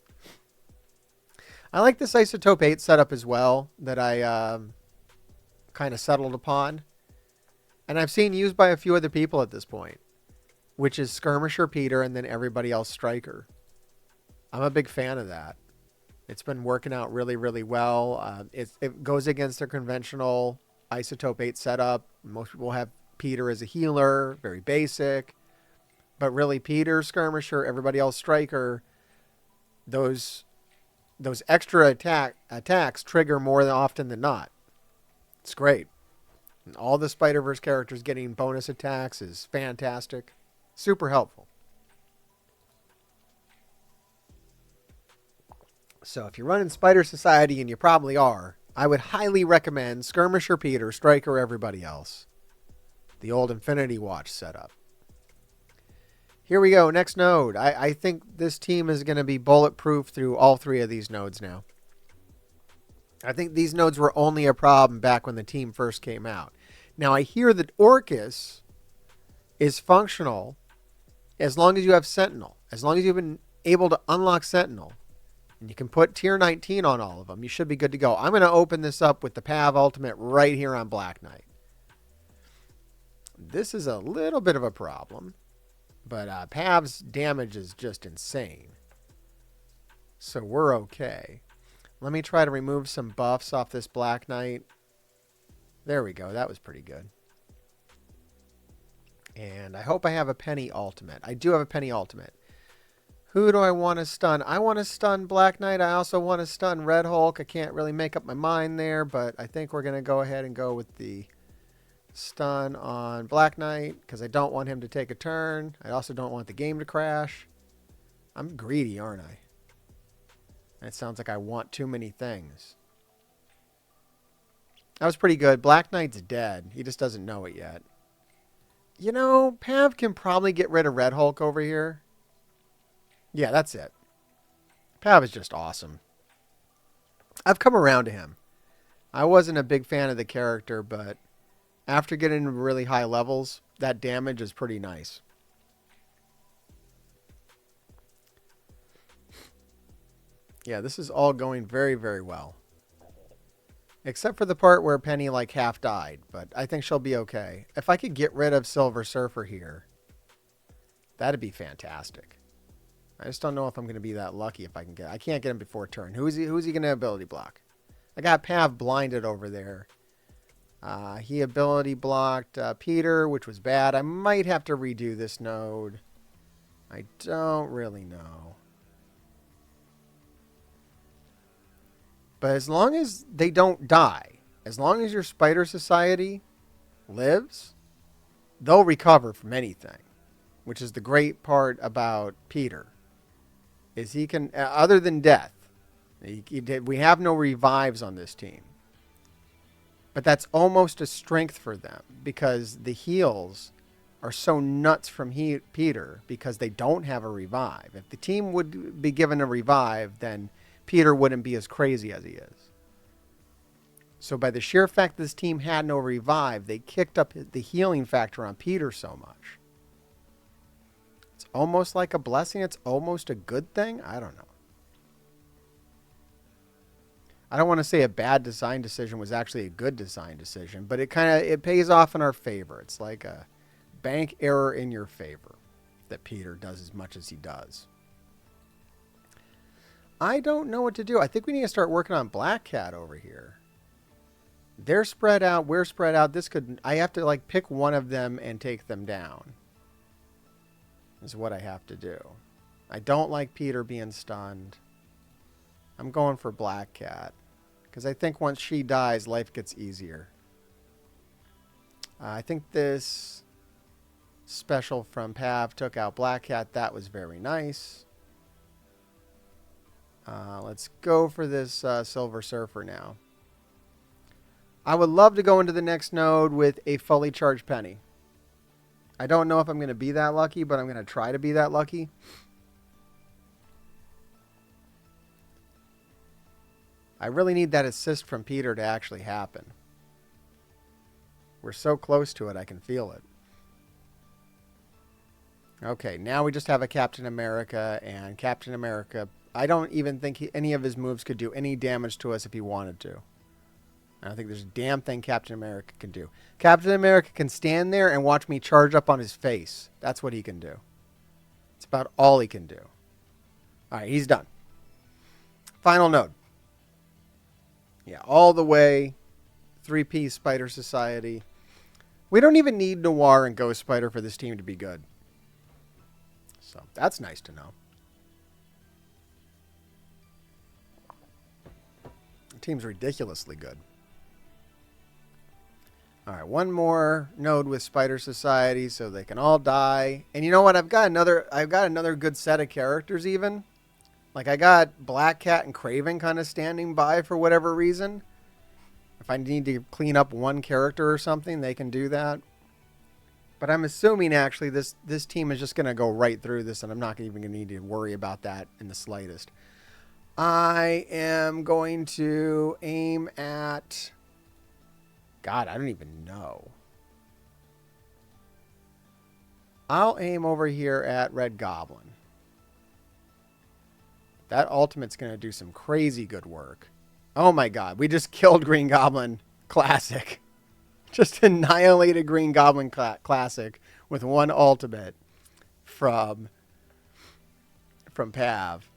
I like this Isotope 8 setup as well that I kind of settled upon. And I've seen used by a few other people at this point, which is Skirmisher Peter and then everybody else Striker. I'm a big fan of that. It's been working out really, really well. It goes against their conventional Isotope 8 setup. Most people have Peter as a healer, very basic. But really, Peter, Skirmisher, everybody else Striker, those extra attacks trigger more than often than not. It's great. And all the Spider-Verse characters getting bonus attacks is fantastic. Super helpful. So if you're running Spider Society, and you probably are, I would highly recommend Skirmisher Peter, Striker, everybody else. The old Infinity Watch setup. Here we go. Next node. I think this team is going to be bulletproof through all 3 of these nodes now. I think these nodes were only a problem back when the team first came out. Now, I hear that Orcus is functional as long as you have Sentinel. As long as you've been able to unlock Sentinel. And you can put tier 19 on all of them. You should be good to go. I'm going to open this up with the Pav Ultimate right here on Black Knight. This is a little bit of a problem. But Pav's damage is just insane. So we're okay. Let me try to remove some buffs off this Black Knight. There we go. That was pretty good. And I hope I have a Penny Ultimate. I do have a Penny Ultimate. Who do I want to stun? I want to stun Black Knight. I also want to stun Red Hulk. I can't really make up my mind there, but I think we're going to go ahead and go with the stun on Black Knight because I don't want him to take a turn. I also don't want the game to crash. I'm greedy, aren't I? That sounds like I want too many things. That was pretty good. Black Knight's dead. He just doesn't know it yet. You know, Pav can probably get rid of Red Hulk over here. Yeah, that's it. Pav is just awesome. I've come around to him. I wasn't a big fan of the character, but after getting to really high levels, that damage is pretty nice. Yeah, this is all going very, very well. Except for the part where Penny like half died, but I think she'll be okay. If I could get rid of Silver Surfer here, that'd be fantastic. I just don't know if I'm going to be that lucky if I can get... I can't get him before turn. Who's he going to ability block? I got Pav blinded over there. He ability blocked Peter, which was bad. I might have to redo this node. I don't really know. But as long as they don't die, as long as your Spider Society lives, they'll recover from anything. Which is the great part about Peter. Is he can, other than death, we have no revives on this team. But that's almost a strength for them because the heals are so nuts from Peter because they don't have a revive. If the team would be given a revive, then Peter wouldn't be as crazy as he is. So by the sheer fact this team had no revive, they kicked up the healing factor on Peter so much. It's almost like a blessing. It's almost a good thing. I don't know. I don't want to say a bad design decision was actually a good design decision, but it pays off in our favor. It's like a bank error in your favor that Peter does as much as he does. I don't know what to do. I think we need to start working on Black Cat over here. They're spread out. We're spread out. I have to like pick one of them and take them down. is what I have to do. I don't like Peter being stunned. I'm going for Black Cat. Because I think once she dies, life gets easier. I think this special from Pav took out Black Cat. That was very nice. Let's go for this Silver Surfer now. I would love to go into the next node with a fully charged Penny. I don't know if I'm going to be that lucky, but I'm going to try to be that lucky. I really need that assist from Peter to actually happen. We're so close to it, I can feel it. Okay, now we just have a Captain America, and Captain America, I don't even think any of his moves could do any damage to us if he wanted to. I don't think there's a damn thing Captain America can do. Captain America can stand there and watch me charge up on his face. That's what he can do. It's about all he can do. All right, he's done. Final node. Yeah, all the way. 3-piece Spider Society. We don't even need Noir and Ghost Spider for this team to be good. So that's nice to know. The team's ridiculously good. All right, one more node with Spider Society so they can all die. And you know what? I've got another good set of characters even. Like I got Black Cat and Kraven kind of standing by for whatever reason. If I need to clean up one character or something, they can do that. But I'm assuming actually this team is just going to go right through this, and I'm not even going to need to worry about that in the slightest. I am going to aim at... God, I don't even know. I'll aim over here at Red Goblin. That ultimate's going to do some crazy good work. Oh my God, we just killed Green Goblin Classic. Just annihilated Green Goblin Classic with one ultimate from Pav.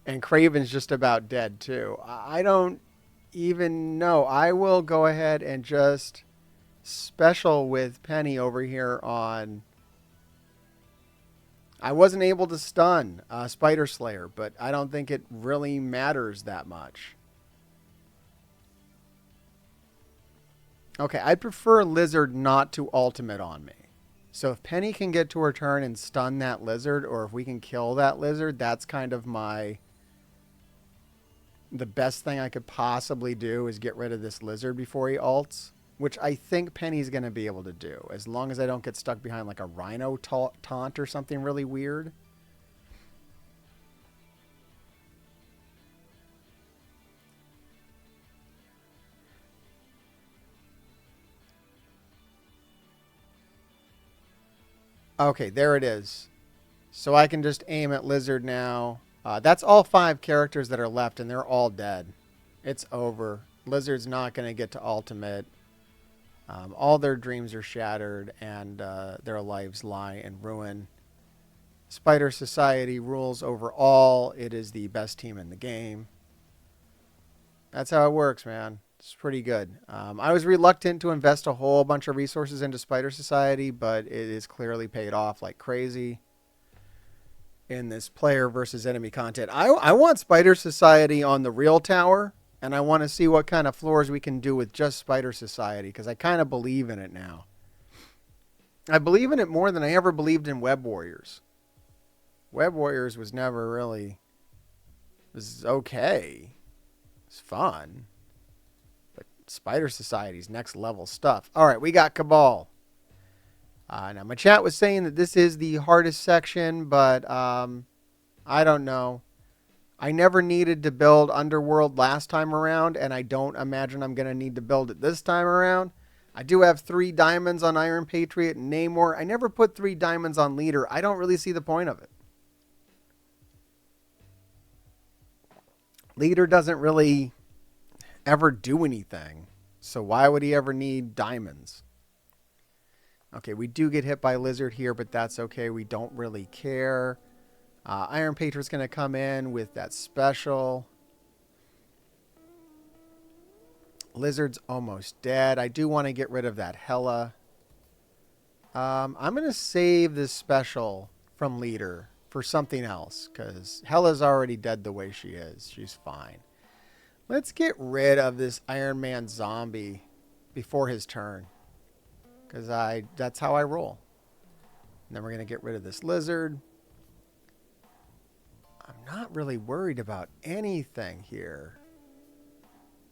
And Kraven's just about dead too. I don't even know. I will go ahead and just special with Penny over here on... I wasn't able to stun Spider Slayer, but I don't think it really matters that much. Okay, I'd prefer Lizard not to ultimate on me. So if Penny can get to her turn and stun that Lizard, or if we can kill that Lizard, that's kind of the best thing I could possibly do is get rid of this Lizard before he ults, which I think Penny's going to be able to do, as long as I don't get stuck behind like a Rhino taunt or something really weird. Okay, there it is. So I can just aim at Lizard now. That's all 5 characters that are left, and they're all dead. It's over. Lizard's not going to get to ultimate. All their dreams are shattered, and their lives lie in ruin. Spider Society rules over all. It is the best team in the game. That's how it works, man. It's pretty good. I was reluctant to invest a whole bunch of resources into Spider Society, but it is clearly paid off like crazy in this player versus enemy content. I want Spider Society on the real tower, and I want to see what kind of floors we can do with just Spider Society, because I kind of believe in it now. I believe in it more than I ever believed in Web Warriors. Web Warriors was never really... It was okay. It's fun. But Spider Society's next level stuff. All right, we got Cabal. Now, my chat was saying that this is the hardest section, but I don't know. I never needed to build Underworld last time around, and I don't imagine I'm going to need to build it this time around. I do have 3 diamonds on Iron Patriot and Namor. I never put 3 diamonds on Leader. I don't really see the point of it. Leader doesn't really ever do anything, so why would he ever need diamonds? Okay, we do get hit by Lizard here, but that's okay. We don't really care. Iron Patriot's going to come in with that special. Lizard's almost dead. I do want to get rid of that Hela. I'm going to save this special from leader for something else, because Hela's already dead the way she is. She's fine. Let's get rid of this Iron Man zombie before his turn, because that's how I roll. And then we're going to get rid of this lizard. I'm not really worried about anything here.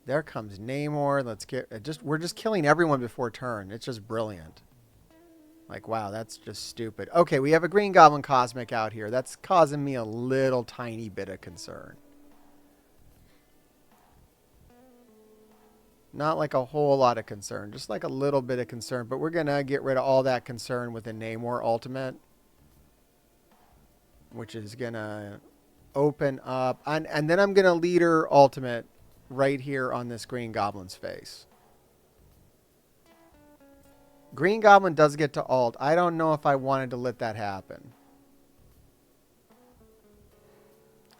There comes Namor. Let's get we're just killing everyone before turn. It's just brilliant. Like, wow, that's just stupid. Okay, we have a Green Goblin Cosmic out here. That's causing me a little tiny bit of concern. Not like a whole lot of concern, just like a little bit of concern. But we're going to get rid of all that concern with a Namor ultimate, which is going to open up. And then I'm going to leader ultimate right here on this Green Goblin's face. Green Goblin does get to ult. I don't know if I wanted to let that happen.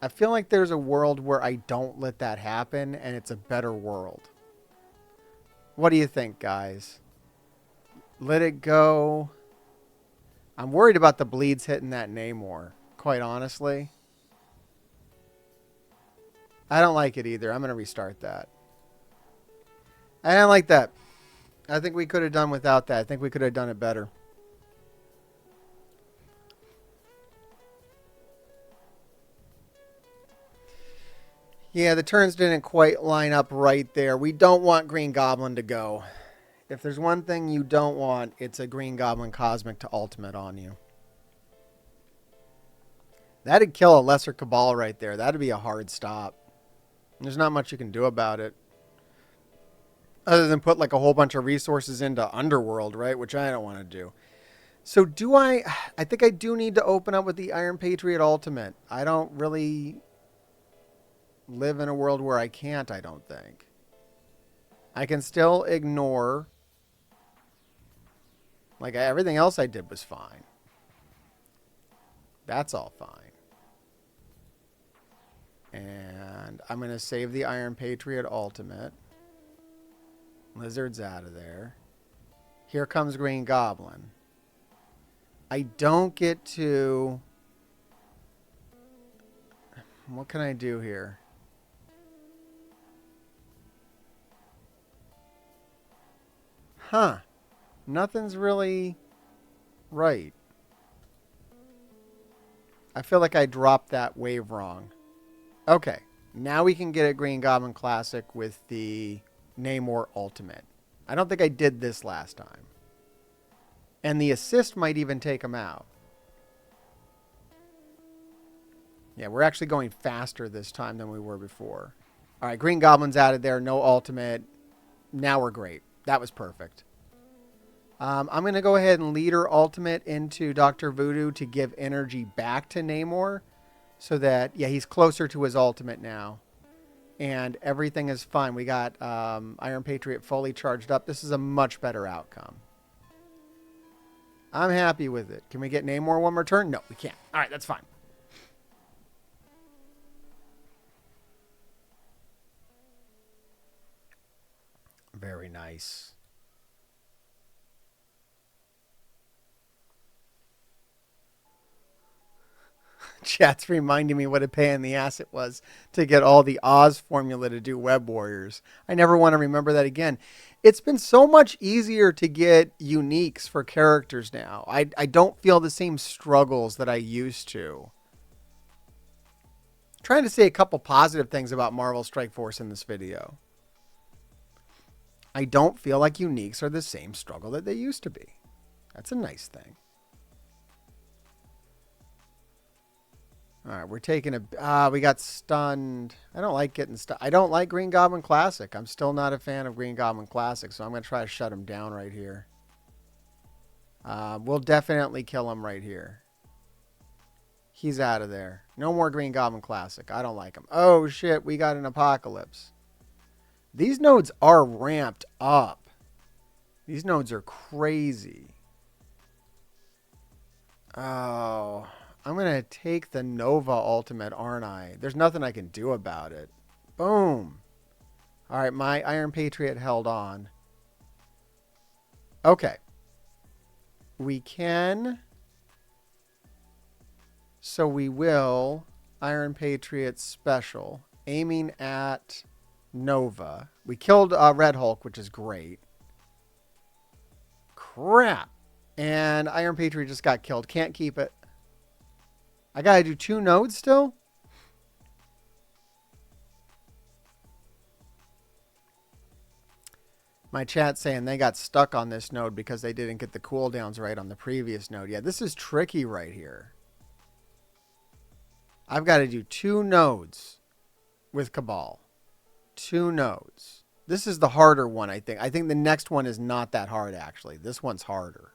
I feel like there's a world where I don't let that happen, and it's a better world. What do you think, guys? Let it go. I'm worried about the bleeds hitting that Namor, quite honestly. I don't like it either. I'm going to restart that. I don't like that. I think we could have done without that. I think we could have done it better. Yeah, the turns didn't quite line up right there. We don't want Green Goblin to go. If there's one thing you don't want, it's a Green Goblin Cosmic to ultimate on you. That'd kill a Lesser Cabal right there. That'd be a hard stop. There's not much you can do about it. Other than put like a whole bunch of resources into Underworld, right? Which I don't want to do. So do I think I do need to open up with the Iron Patriot Ultimate. I don't really live in a world where I can't, I don't think. I can still ignore. Like everything else I did was fine. That's all fine. And I'm going to save the Iron Patriot Ultimate. Lizard's out of there. Here comes Green Goblin. I don't get to... What can I do here? Huh. Nothing's really right. I feel like I dropped that wave wrong. Okay. Now we can get a Green Goblin Classic with the Namor Ultimate. I don't think I did this last time. And the assist might even take him out. Yeah, we're actually going faster this time than we were before. All right, Green Goblin's out of there. No ultimate. Now we're great. That was perfect. I'm going to go ahead and leader ultimate into Dr. Voodoo to give energy back to Namor. So that, yeah, he's closer to his ultimate now. And everything is fine. We got Iron Patriot fully charged up. This is a much better outcome. I'm happy with it. Can we get Namor one more turn? No, we can't. All right, that's fine. Very nice. Chat's reminding me what a pain in the ass it was to get all the Oz formula to do Web Warriors. I never want to remember that again. It's been so much easier to get uniques for characters now. I don't feel the same struggles that I used to. I'm trying to say a couple positive things about Marvel Strike Force in this video. I don't feel like uniques are the same struggle that they used to be. That's a nice thing. All right, we're taking a... we got stunned. I don't like getting stunned. I don't like Green Goblin Classic. I'm still not a fan of Green Goblin Classic, so I'm going to try to shut him down right here. We'll definitely kill him right here. He's out of there. No more Green Goblin Classic. I don't like him. Oh, shit, we got an Apocalypse. These nodes are ramped up. These nodes are crazy. Oh... I'm going to take the Nova Ultimate, aren't I? There's nothing I can do about it. Boom. All right, my Iron Patriot held on. Okay. We can So we will Iron Patriot special, aiming at Nova. We killed Red Hulk, which is great. Crap. And Iron Patriot just got killed. Can't keep it. I gotta do 2 nodes still? My chat's saying they got stuck on this node because they didn't get the cooldowns right on the previous node. Yeah, this is tricky right here. I've got to do 2 nodes with Cabal. 2 nodes. This is the harder one, I think. I think the next one is not that hard, actually. This one's harder.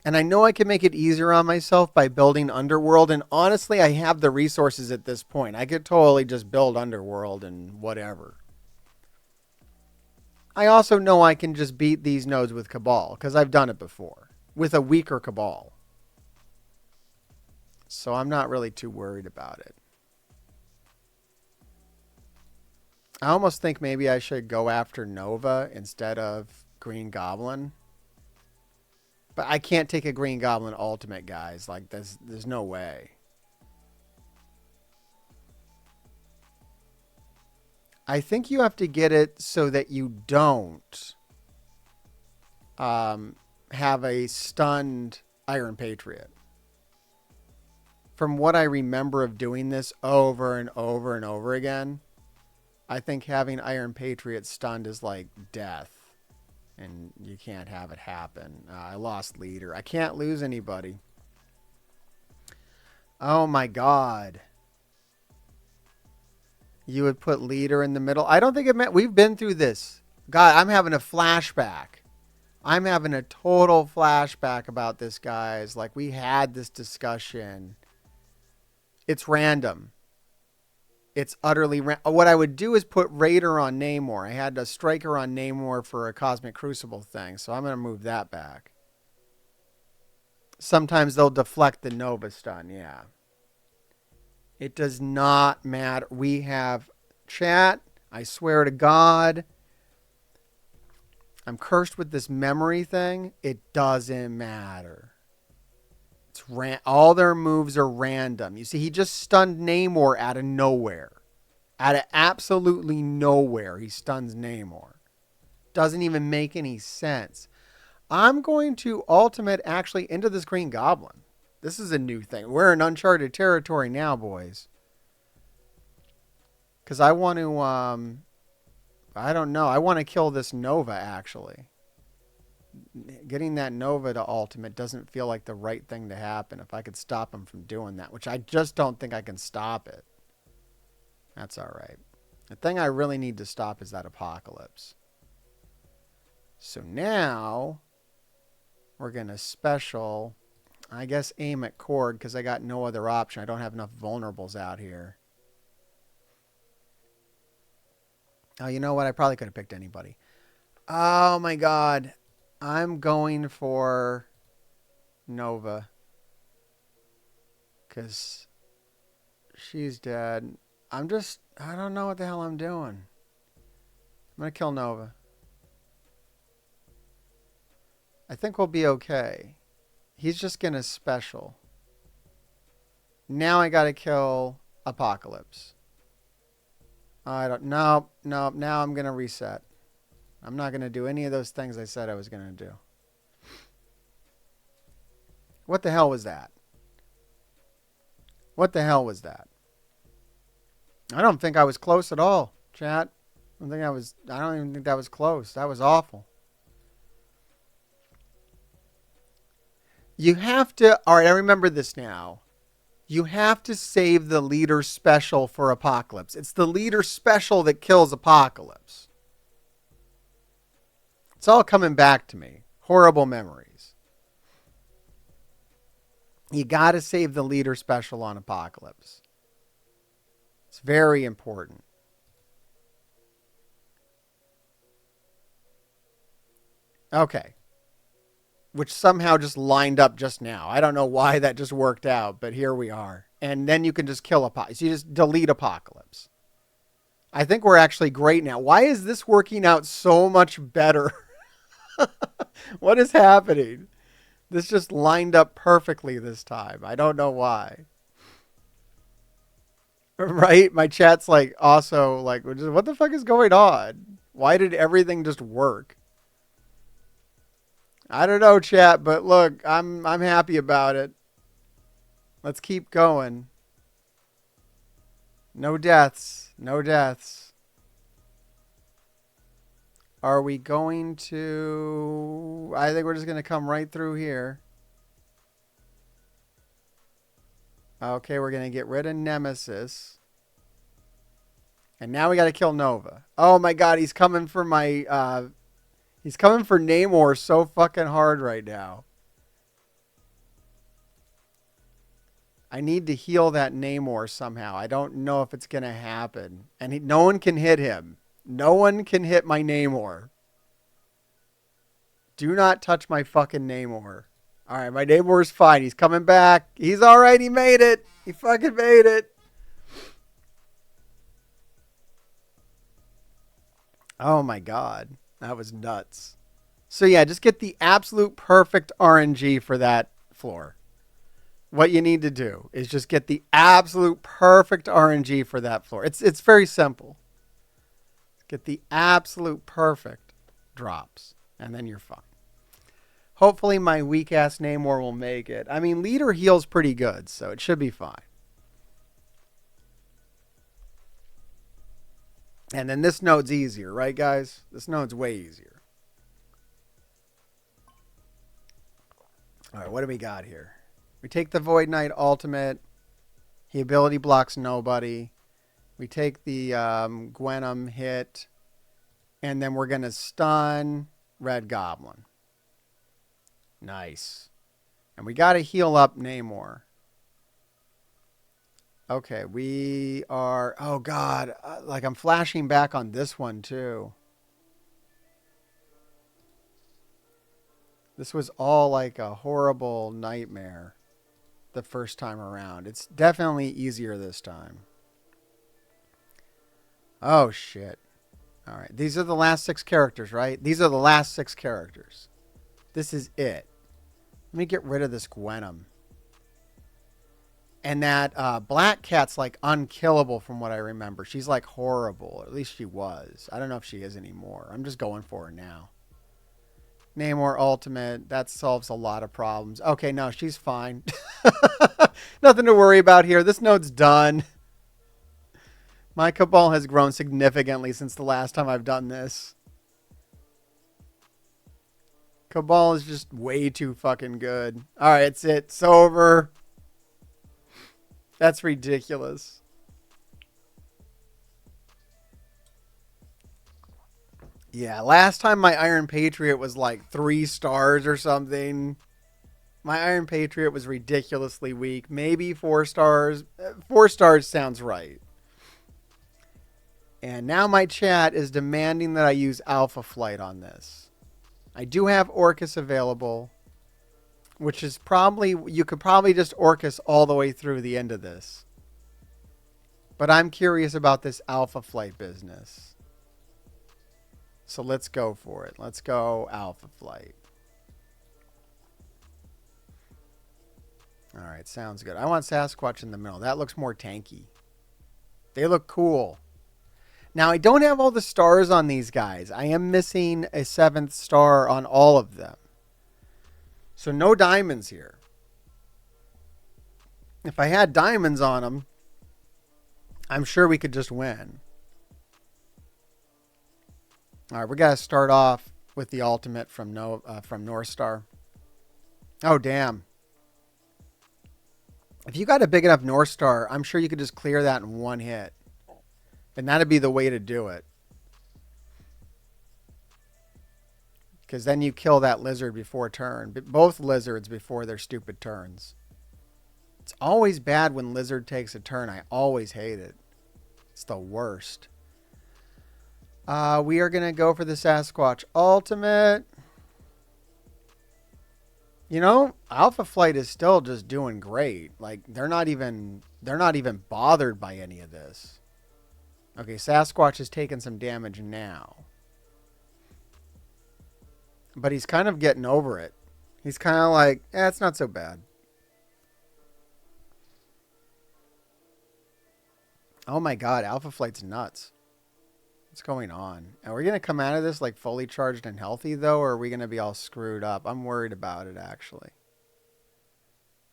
And I know I can make it easier on myself by building Underworld. And honestly, I have the resources at this point. I could totally just build Underworld and whatever. I also know I can just beat these nodes with Cabal because I've done it before with a weaker Cabal. So I'm not really too worried about it. I almost think maybe I should go after Nova instead of Green Goblin. But I can't take a Green Goblin ultimate, guys. Like, there's no way. I think you have to get it so that you don't have a stunned Iron Patriot. From what I remember of doing this over and over and over again, I think having Iron Patriot stunned is like death. And you can't have it happen. I lost leader. I can't lose anybody. Oh my God. You would put leader in the middle. I don't think it meant we've been through this. God, I'm having a flashback. I'm having a total flashback about this, guys. Like, we had this discussion. It's random. It's utterly random. What I would do is put Raider on Namor. I had a Striker on Namor for a Cosmic Crucible thing, so I'm going to move that back. Sometimes they'll deflect the Nova stun, yeah. It does not matter. We have chat. I swear to God. I'm cursed with this memory thing. It doesn't matter. It's all their moves are random. You see, he just stunned Namor out of nowhere. Out of absolutely nowhere, he stuns Namor. Doesn't even make any sense. I'm going to ultimate actually into this Green Goblin. This is a new thing. We're in uncharted territory now, boys. Because I want to, I don't know. I want to kill this Nova, actually. Getting that Nova to ultimate doesn't feel like the right thing to happen if I could stop him from doing that, which I just don't think I can stop it. That's all right. The thing I really need to stop is that Apocalypse. So now we're going to special, I guess, aim at Korg because I got no other option. I don't have enough vulnerables out here. Oh, you know what? I probably could have picked anybody. Oh, my God. I'm going for Nova. Because she's dead. I don't know what the hell I'm doing. I'm going to kill Nova. I think we'll be okay. He's just going to special. Now I got to kill Apocalypse. Nope. Now I'm going to reset. I'm not going to do any of those things I said I was going to do. What the hell was that? What the hell was that? I don't think I was close at all, chat. I don't even think that was close. That was awful. You have to, all right, I remember this now. You have to save the leader special for Apocalypse. It's the leader special that kills Apocalypse. It's all coming back to me. Horrible memories. You got to save the leader special on Apocalypse. It's very important. Okay. Which somehow just lined up just now. I don't know why that just worked out, but here we are. And then you can just kill Apocalypse. You just delete Apocalypse. I think we're actually great now. Why is this working out so much better? What is happening? This just lined up perfectly this time. I don't know why. Right? My chat's like also like, what the fuck is going on? Why did everything just work? I don't know, chat, but look, I'm happy about it. Let's keep going. No deaths. No deaths. Are we going to... I think we're just going to come right through here. Okay, we're going to get rid of Nemesis. And now we got to kill Nova. Oh my god, he's coming for my... he's coming for Namor so fucking hard right now. I need to heal that Namor somehow. I don't know if it's going to happen. And no one can hit him. No one can hit my Namor. Do not touch my fucking Namor. All right, my Namor's fine. He's coming back. He's all right. He made it. He fucking made it. Oh my god. That was nuts. So yeah, just get the absolute perfect RNG for that floor. What you need to do is just get the absolute perfect RNG for that floor. It's very simple. Get the absolute perfect drops, and then you're fine. Hopefully my weak-ass Namor will make it. I mean, leader heals pretty good, so it should be fine. And then this node's easier, right, guys? This node's way easier. All right, what do we got here? We take the Void Knight ultimate. He ability blocks nobody. We take the Gwenum hit. And then we're going to stun Red Goblin. Nice. And we got to heal up Namor. Okay, we are... Oh, God. Like, I'm flashing back on this one, too. This was all like a horrible nightmare the first time around. It's definitely easier this time. Oh, shit. All right. These are the last 6 characters, right? These are the last 6 characters. This is it. Let me get rid of this Gwenum. And that Black Cat's like unkillable from what I remember. She's like horrible. At least she was. I don't know if she is anymore. I'm just going for her now. Namor ultimate. That solves a lot of problems. Okay, no, she's fine. Nothing to worry about here. This node's done. My Cabal has grown significantly since the last time I've done this. Cabal is just way too fucking good. All right, it's it. It's over. That's ridiculous. Yeah, last time my Iron Patriot was like 3 stars or something. My Iron Patriot was ridiculously weak. Maybe 4 stars. 4 stars sounds right. And now my chat is demanding that I use Alpha Flight on this. I do have Orcus available, which is probably... You could probably just Orcus all the way through the end of this. But I'm curious about this Alpha Flight business. So let's go for it. Let's go Alpha Flight. All right, sounds good. I want Sasquatch in the middle. That looks more tanky. They look cool. Now, I don't have all the stars on these guys. I am missing a 7th star on all of them. So no diamonds here. If I had diamonds on them, I'm sure we could just win. All right, we're going to start off with the ultimate from North Star. Oh, damn. If you got a big enough North Star, I'm sure you could just clear that in one hit. And that'd be the way to do it. Because then you kill that lizard before turn. Both lizards before their stupid turns. It's always bad when lizard takes a turn. I always hate it. It's the worst. We are going to go for the Sasquatch ultimate. You know, Alpha Flight is still just doing great. Like they're not even bothered by any of this. Okay, Sasquatch is taking some damage now. But he's kind of getting over it. He's kind of like, it's not so bad. Oh my god, Alpha Flight's nuts. What's going on? Are we going to come out of this like fully charged and healthy though, or are we going to be all screwed up? I'm worried about it actually.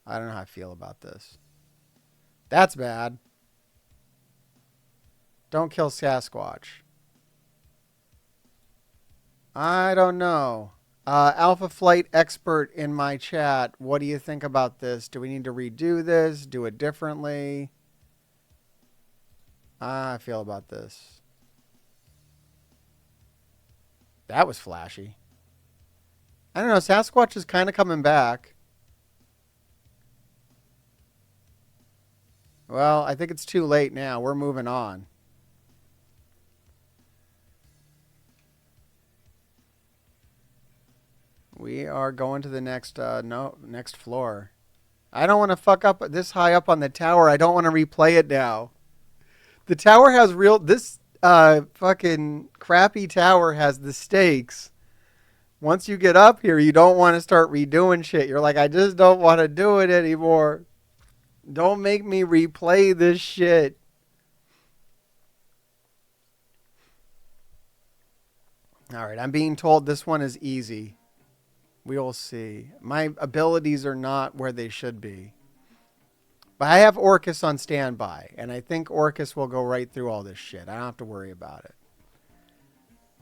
I don't know how I feel about this. That's bad. Don't kill Sasquatch. I don't know. Alpha Flight expert in my chat, what do you think about this? Do we need to redo this? Do it differently? I feel about this. That was flashy. I don't know. Sasquatch is kind of coming back. Well, I think it's too late now. We're moving on. We are going to the next floor. I don't want to fuck up this high up on the tower. I don't want to replay it now. The tower has this fucking crappy tower has the stakes. Once you get up here, you don't want to start redoing shit. You're like, I just don't want to do it anymore. Don't make me replay this shit. All right, I'm being told this one is easy. We will see. My abilities are not where they should be. But I have Orcus on standby, and I think Orcus will go right through all this shit. I don't have to worry about it.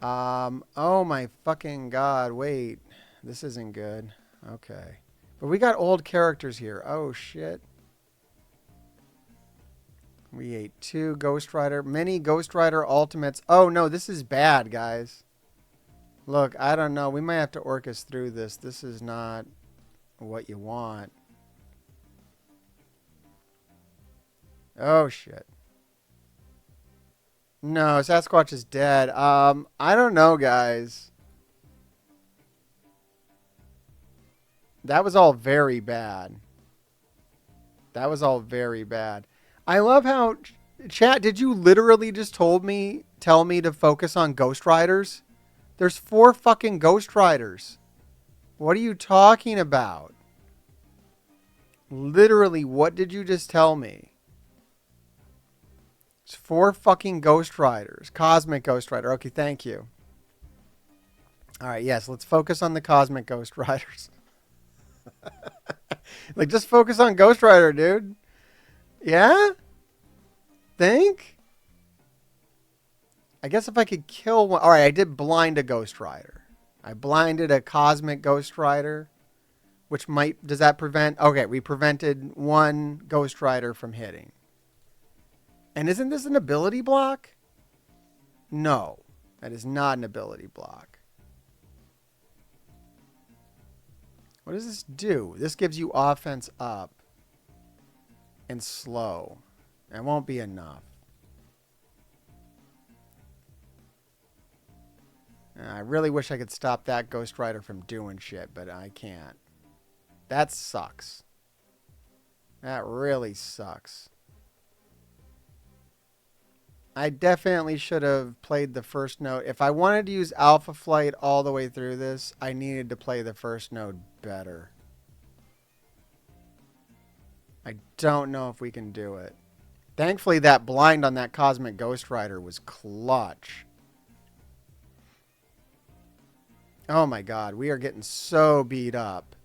Oh my fucking god, wait. This isn't good. Okay. But we got old characters here. Oh shit. We ate 2 Ghost Rider, many Ghost Rider Ultimates. Oh no, this is bad, guys. Look, I don't know. We might have to Orcus through this. This is not what you want. Oh, shit. No, Sasquatch is dead. I don't know, guys. That was all very bad. That was all very bad. I love how... Chat, did you literally just tell me to focus on Ghost Riders? There's 4 fucking Ghost Riders. What are you talking about? Literally, what did you just tell me? It's 4 fucking Ghost Riders. Cosmic Ghost Rider. Okay, thank you. All right, yes, let's focus on the Cosmic Ghost Riders. Like, just focus on Ghost Rider, dude. Yeah? Think? I guess if I could kill one... All right, I did blind a Ghost Rider. I blinded a Cosmic Ghost Rider, which might... Does that prevent... Okay, we prevented 1 Ghost Rider from hitting. And isn't this an ability block? No, that is not an ability block. What does this do? This gives you offense up and slow. It won't be enough. I really wish I could stop that Ghost Rider from doing shit, but I can't. That sucks. That really sucks. I definitely should have played the first note. If I wanted to use Alpha Flight all the way through this, I needed to play the first note better. I don't know if we can do it. Thankfully, that blind on that Cosmic Ghost Rider was clutch. Oh my god, we are getting so beat up.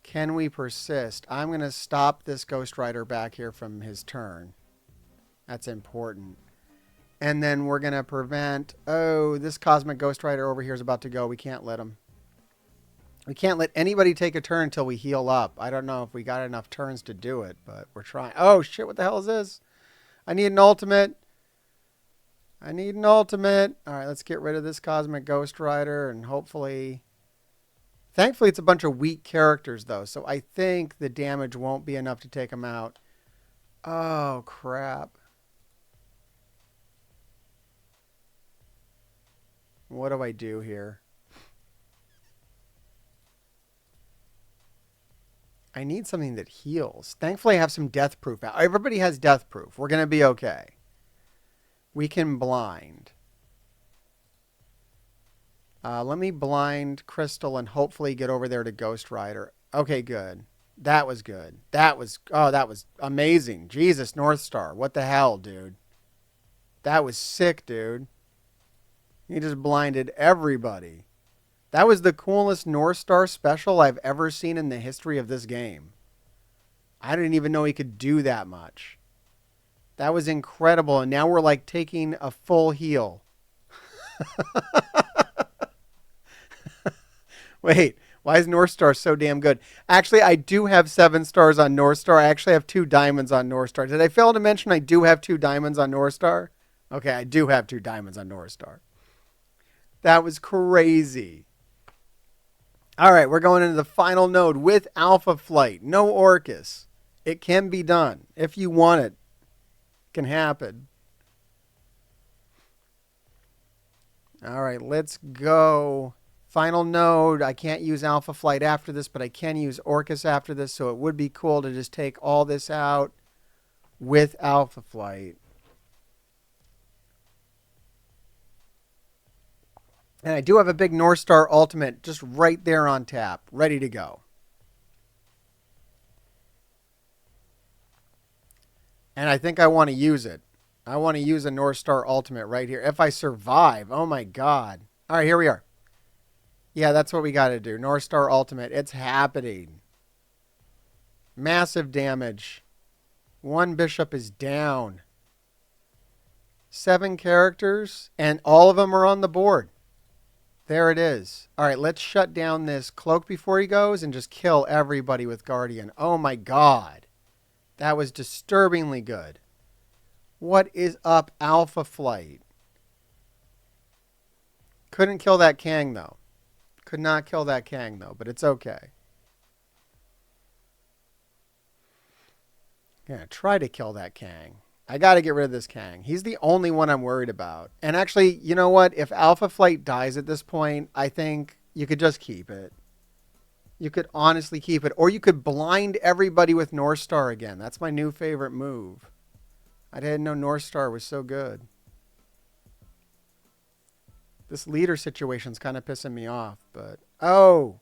Can we persist? I'm going to stop this Ghost Rider back here from his turn. That's important. And then we're going to prevent... Oh, this Cosmic Ghost Rider over here is about to go. We can't let him. We can't let anybody take a turn until we heal up. I don't know if we got enough turns to do it, but we're trying. Oh, shit, what the hell is this? I need an ultimate. I need an ultimate. All right, let's get rid of this Cosmic Ghost Rider and hopefully... Thankfully, it's a bunch of weak characters, though, so I think the damage won't be enough to take them out. Oh, crap. What do I do here? I need something that heals. Thankfully, I have some death proof out. Everybody has death proof. We're going to be okay. We can blind. Let me blind Crystal and hopefully get over there to Ghost Rider. Okay, good. That was good. That was amazing. Jesus, North Star. What the hell, dude? That was sick, dude. He just blinded everybody. That was the coolest North Star special I've ever seen in the history of this game. I didn't even know he could do that much. That was incredible. And now we're like taking a full heal. Wait, why is North Star so damn good? Actually, I do have 7 stars on North Star. I actually have 2 diamonds on North Star. Did I fail to mention I do have 2 diamonds on North Star? Okay, I do have 2 diamonds on North Star. That was crazy. All right, we're going into the final node with Alpha Flight. No Orcus. It can be done. If you want it, it can happen. All right, let's go. Final node. I can't use Alpha Flight after this, but I can use Orcus after this, so it would be cool to just take all this out with Alpha Flight. And I do have a big North Star Ultimate just right there on tap, ready to go. And I think I want to use it. I want to use a North Star Ultimate right here. If I survive, oh my God. All right, here we are. Yeah, that's what we got to do. North Star Ultimate. It's happening. Massive damage. 1 bishop is down. 7 characters, and all of them are on the board. There it is. All right, let's shut down this cloak before he goes and just kill everybody with Guardian. Oh my God. That was disturbingly good. What is up, Alpha Flight? Couldn't kill that Kang, though. Could not kill that Kang, though, but it's okay. Yeah, try to kill that Kang. I got to get rid of this Kang. He's the only one I'm worried about. And actually, you know what? If Alpha Flight dies at this point, I think you could just keep it. You could honestly keep it. Or you could blind everybody with North Star again. That's my new favorite move. I didn't know North Star was so good. This leader situation's kind of pissing me off, but... Oh!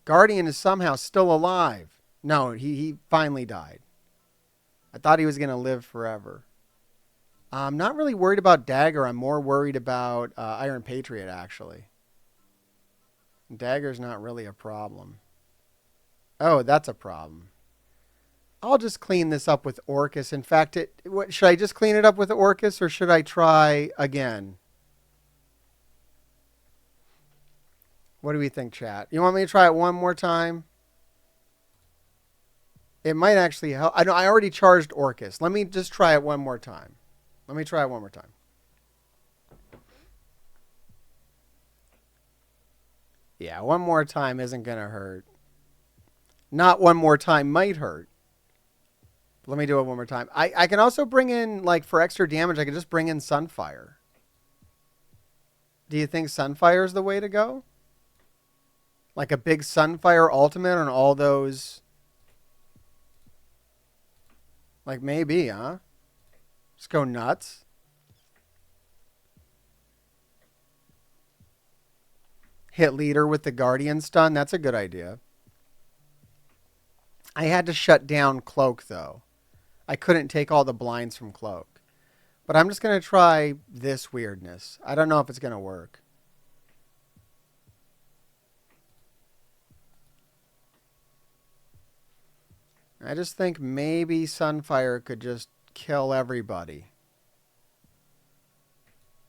Guardian is somehow still alive. No, he finally died. I thought he was going to live forever. I'm not really worried about Dagger. I'm more worried about Iron Patriot, actually. Dagger's not really a problem. Oh, that's a problem. I'll just clean this up with Orcus. In fact, should I just clean it up with Orcus, or should I try again? What do we think, chat? You want me to try it one more time? It might actually help. I know I already charged Orcus. Let me just try it one more time. Let me try it one more time. Yeah, one more time isn't going to hurt. Not one more time might hurt. Let me do it one more time. I can also bring in, like, for extra damage, I can just bring in Sunfire. Do you think Sunfire is the way to go? Like a big Sunfire ultimate on all those... Like, maybe, huh? Just go nuts. Hit leader with the Guardian stun. That's a good idea. I had to shut down Cloak, though. I couldn't take all the blinds from Cloak. But I'm just going to try this weirdness. I don't know if it's going to work. I just think maybe Sunfire could just kill everybody.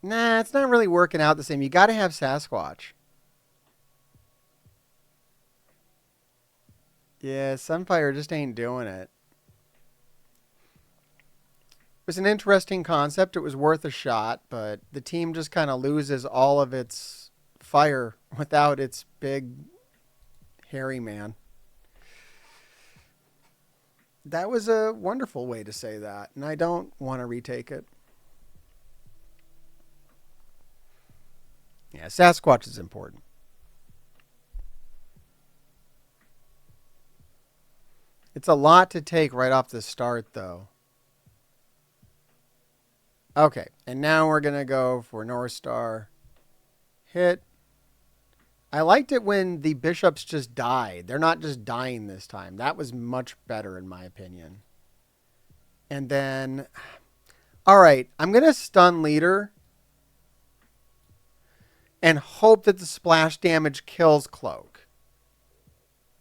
Nah, it's not really working out the same. You got to have Sasquatch. Yeah, Sunfire just ain't doing it. It was an interesting concept. It was worth a shot, but the team just kind of loses all of its fire without its big, hairy man. That was a wonderful way to say that, and I don't want to retake it. Yeah, Sasquatch is important. It's a lot to take right off the start, though. Okay, and now we're going to go for North Star. Hit. I liked it when the bishops just died. They're not just dying this time. That was much better in my opinion. And then, all right, I'm going to stun leader and hope that the splash damage kills Cloak.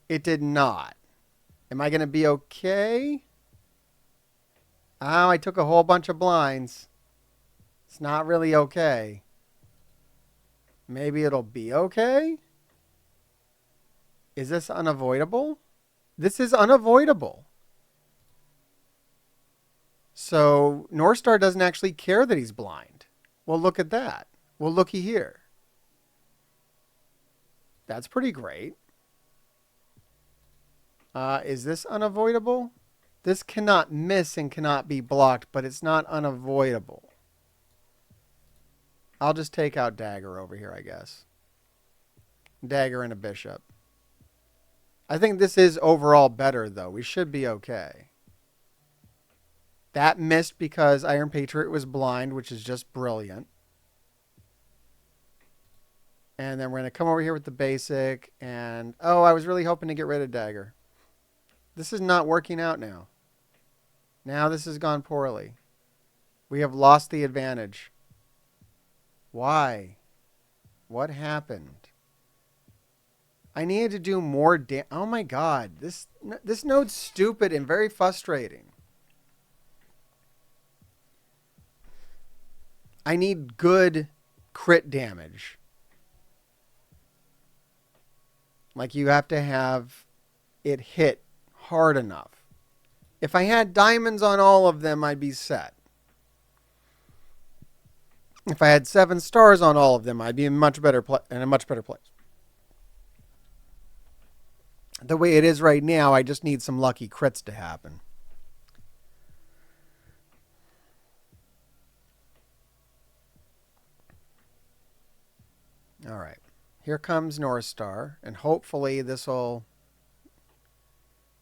It did not. Am I going to be okay? Oh, I took a whole bunch of blinds. It's not really okay. Maybe it'll be okay? Is this unavoidable? This is unavoidable. So North Star doesn't actually care that he's blind. Well, look at that. Well, looky here. That's pretty great. Is this unavoidable? This cannot miss and cannot be blocked, but it's not unavoidable. I'll just take out Dagger over here, I guess. Dagger and a bishop. I think this is overall better, though. We should be okay. That missed because Iron Patriot was blind, which is just brilliant. And then we're going to come over here with the basic. And, oh, I was really hoping to get rid of Dagger. This is not working out now. Now this has gone poorly. We have lost the advantage. Why? What happened? I needed to do more damage. Oh my god. This node's stupid and very frustrating. I need good crit damage. Like you have to have it hit hard enough. If I had diamonds on all of them, I'd be set. If I had 7 stars on all of them, I'd be in a much better place. The way it is right now, I just need some lucky crits to happen. All right. Here comes North Star, and hopefully this will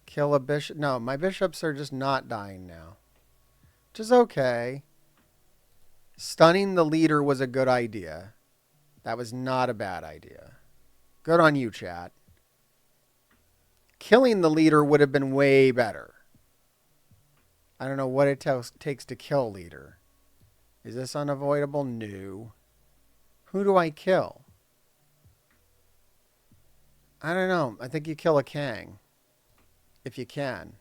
kill a bishop. No, my bishops are just not dying now, which is okay. Stunning the leader was a good idea. That was not a bad idea. Good on you, chat. Killing the leader would have been way better. I don't know what it takes to kill leader. Is this unavoidable? No. Who do I kill? I don't know. I think you kill a Kang. If you can.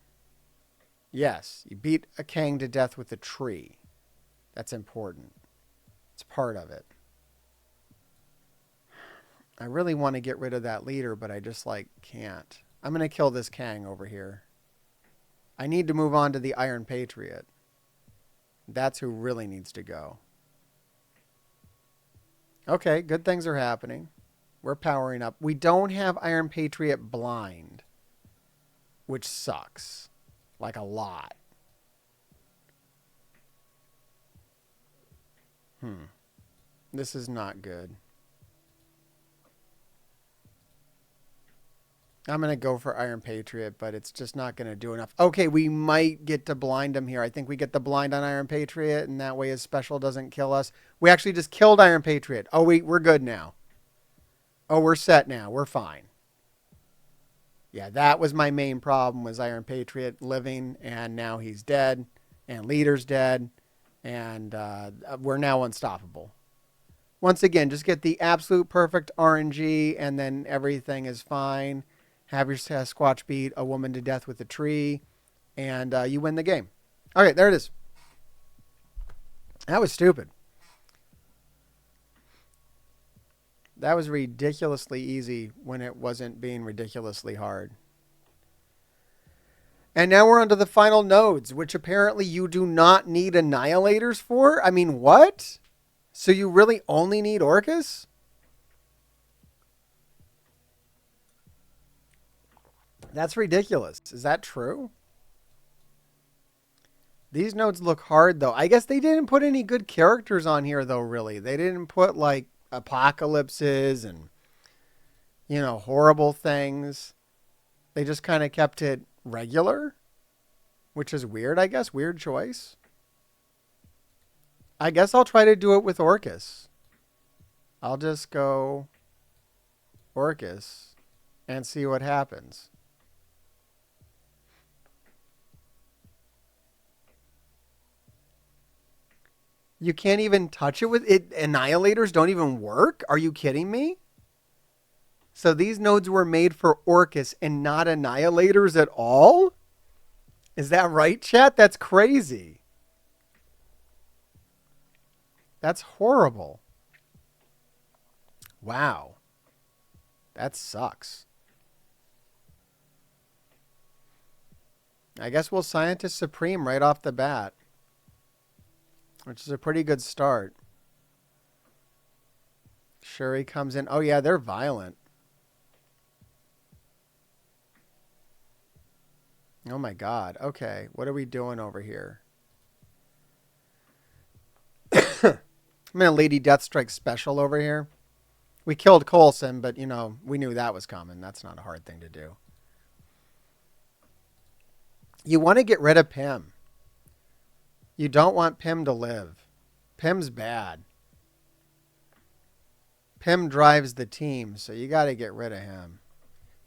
Yes, you beat a Kang to death with a tree. That's important. It's part of it. I really want to get rid of that leader, but I just can't. I'm going to kill this Kang over here. I need to move on to the Iron Patriot. That's who really needs to go. Okay, good things are happening. We're powering up. We don't have Iron Patriot blind, which sucks. Like a lot. This is not good. I'm going to go for Iron Patriot, but it's just not going to do enough. Okay, we might get to blind him here. I think we get the blind on Iron Patriot, and that way his special doesn't kill us. We actually just killed Iron Patriot. Oh, we're good now. Oh, we're set now. We're fine. Yeah, that was my main problem, was Iron Patriot living, and now he's dead, and Leader's dead, and we're now unstoppable. Once again, just get the absolute perfect RNG, and then everything is fine. Have your Sasquatch beat a woman to death with a tree, and you win the game. Okay, there it is. That was stupid. That was ridiculously easy when it wasn't being ridiculously hard. And now we're on to the final nodes, which apparently you do not need annihilators for. I mean, what? So you really only need Orcus? That's ridiculous. Is that true? These nodes look hard, though. I guess they didn't put any good characters on here, though, really. They didn't put, like, apocalypses and, you know, horrible things. They just kind of kept it regular, which is weird, I guess. Weird choice. I guess I'll try to do it with Orcus. I'll just go Orcus and see what happens. You can't even touch it with it. Annihilators don't even work? Are you kidding me? So these nodes were made for Orcus and not Annihilators at all? Is that right, chat? That's crazy. That's horrible. Wow. That sucks. I guess we'll Scientist Supreme right off the bat, which is a pretty good start. Shuri comes in. Oh, yeah, they're violent. Oh, my God. Okay, what are we doing over here? I'm in a Lady Deathstrike special over here. We killed Coulson, but, you know, we knew that was coming. That's not a hard thing to do. You want to get rid of Pym. You don't want Pym to live. Pym's bad. Pym drives the team, so you got to get rid of him.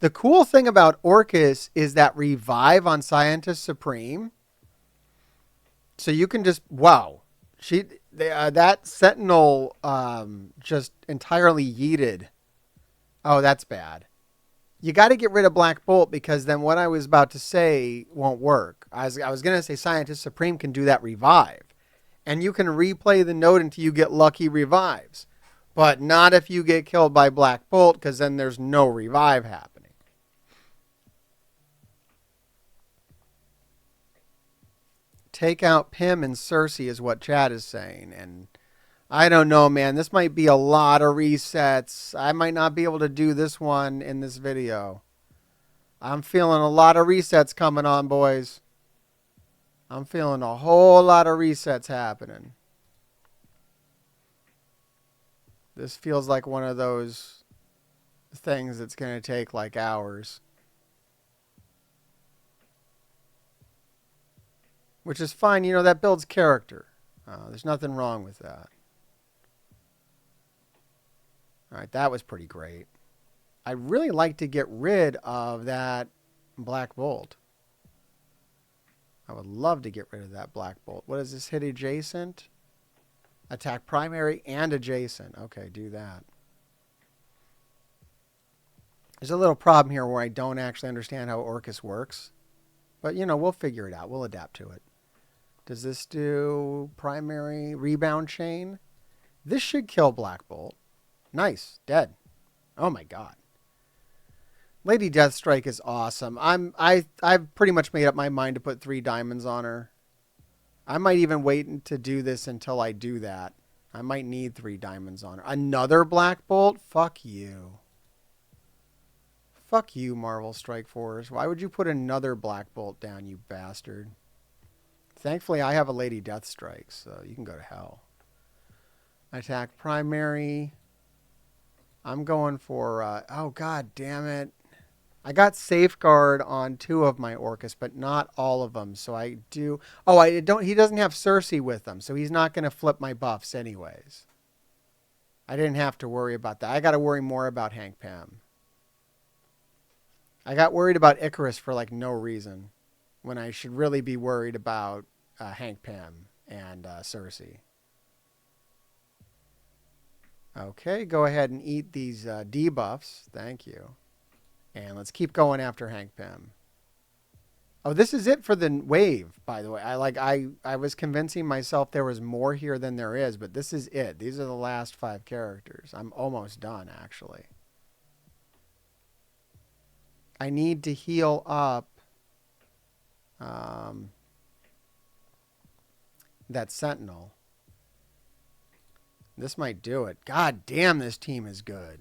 The cool thing about Orcus is that revive on Scientist Supreme. So you can just, wow. That Sentinel just entirely yeeted. Oh, that's bad. You got to get rid of Black Bolt because then what I was about to say won't work. I was going to say Scientist Supreme can do that revive. And you can replay the node until you get lucky revives. But not if you get killed by Black Bolt because then there's no revive happening. Take out Pym and Cersei is what Chad is saying. And I don't know, man. This might be a lot of resets. I might not be able to do this one in this video. I'm feeling a lot of resets coming on, boys. I'm feeling a whole lot of resets happening. This feels like one of those things that's going to take like hours. Which is fine. You know, that builds character. There's nothing wrong with that. All right, that was pretty great. I'd really like to get rid of that Black Bolt. I would love to get rid of that Black Bolt. What is this? Hit adjacent? Attack primary and adjacent. Okay, do that. There's a little problem here where I don't actually understand how Orcus works. But, you know, we'll figure it out. We'll adapt to it. Does this do primary rebound chain? This should kill Black Bolt. Nice. Dead. Oh, my God. Lady Deathstrike is awesome. I've pretty much made up my mind to put 3 diamonds on her. I might even wait to do this until I do that. I might need 3 diamonds on her. Another Black Bolt? Fuck you. Fuck you, Marvel Strike Force. Why would you put another Black Bolt down, you bastard? Thankfully, I have a Lady Deathstrike, so you can go to hell. Attack primary. I'm going for... oh, God damn it. I got Safeguard on 2 of my Orcus, but not all of them. So I do... Oh, I don't. He doesn't have Cersei with him, so he's not going to flip my buffs anyways. I didn't have to worry about that. I got to worry more about Hank Pym. I got worried about Icarus for like no reason, when I should really be worried about Hank Pym and Cersei. Okay, go ahead and eat these debuffs. Thank you. And let's keep going after Hank Pym. Oh, this is it for the wave, by the way. I was convincing myself there was more here than there is, but this is it. These are the last 5 characters. I'm almost done, actually. I need to heal up that Sentinel. This might do it. God damn, this team is good.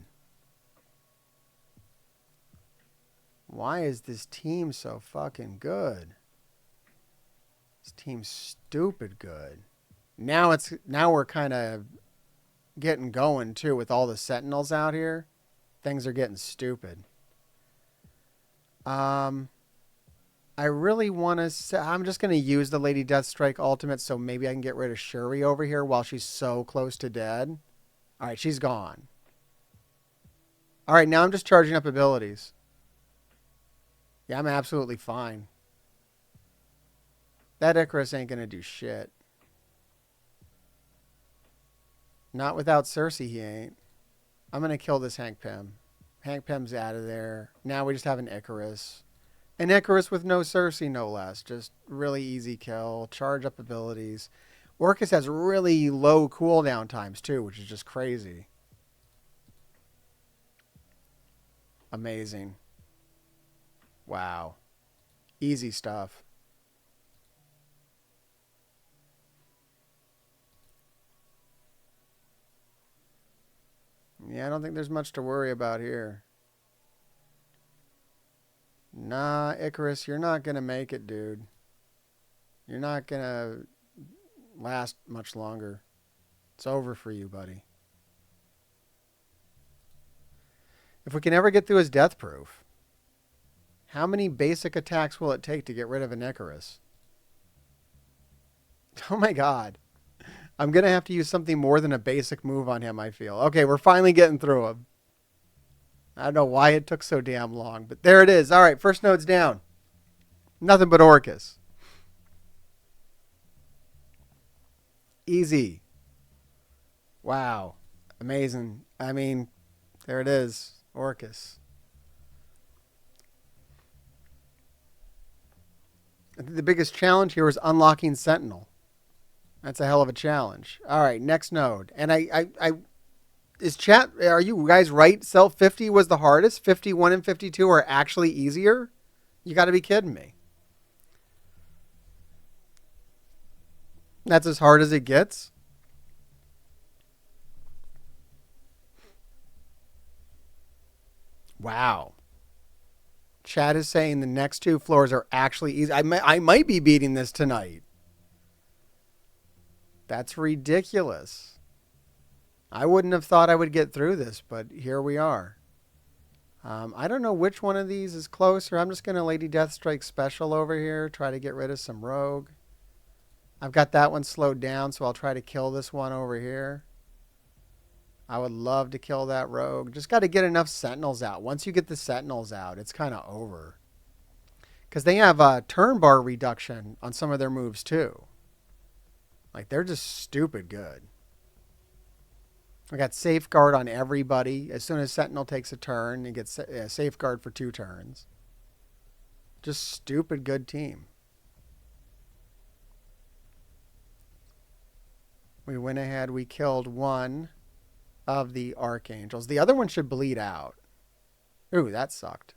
Why is this team so fucking good? This team's stupid good. Now we're kind of getting going too with all the Sentinels out here. Things are getting stupid. I I really want to... I'm just going to use the Lady Deathstrike ultimate so maybe I can get rid of Shuri over here while she's so close to dead. All right, she's gone. All right, now I'm just charging up abilities. Yeah, I'm absolutely fine. That Icarus ain't going to do shit. Not without Cersei, he ain't. I'm going to kill this Hank Pym. Hank Pym's out of there. Now we just have an Icarus. An Icarus with no Cersei, no less. Just really easy kill. Charge up abilities. Orcus has really low cooldown times, too, which is just crazy. Amazing. Wow. Easy stuff. Yeah, I don't think there's much to worry about here. Nah, Icarus, you're not going to make it, dude. You're not going to last much longer. It's over for you, buddy. If we can ever get through his death proof, how many basic attacks will it take to get rid of an Icarus? Oh my god. I'm going to have to use something more than a basic move on him, I feel. Okay, we're finally getting through him. I don't know why it took so damn long, but there it is. All right, first node's down. Nothing but Orcus. Easy. Wow. Amazing. I mean, there it is. Orcus. I think the biggest challenge here is unlocking Sentinel. That's a hell of a challenge. All right, next node. And is chat, are you guys right? Cell 50 was the hardest. 51 and 52 are actually easier? You got to be kidding me. That's as hard as it gets? Wow. Chat is saying the next two floors are actually easy. I might be beating this tonight. That's ridiculous. I wouldn't have thought I would get through this, but here we are. I don't know which one of these is closer. I'm just going to Lady Deathstrike special over here. Try to get rid of some rogue. I've got that one slowed down, so I'll try to kill this one over here. I would love to kill that rogue. Just got to get enough sentinels out. Once you get the sentinels out, it's kind of over. Because they have a turn bar reduction on some of their moves, too. Like, they're just stupid good. I got safeguard on everybody. As soon as Sentinel takes a turn, he gets safeguard for 2 turns. Just stupid good team. We went ahead. We killed one of the Archangels. The other one should bleed out. Ooh, that sucked.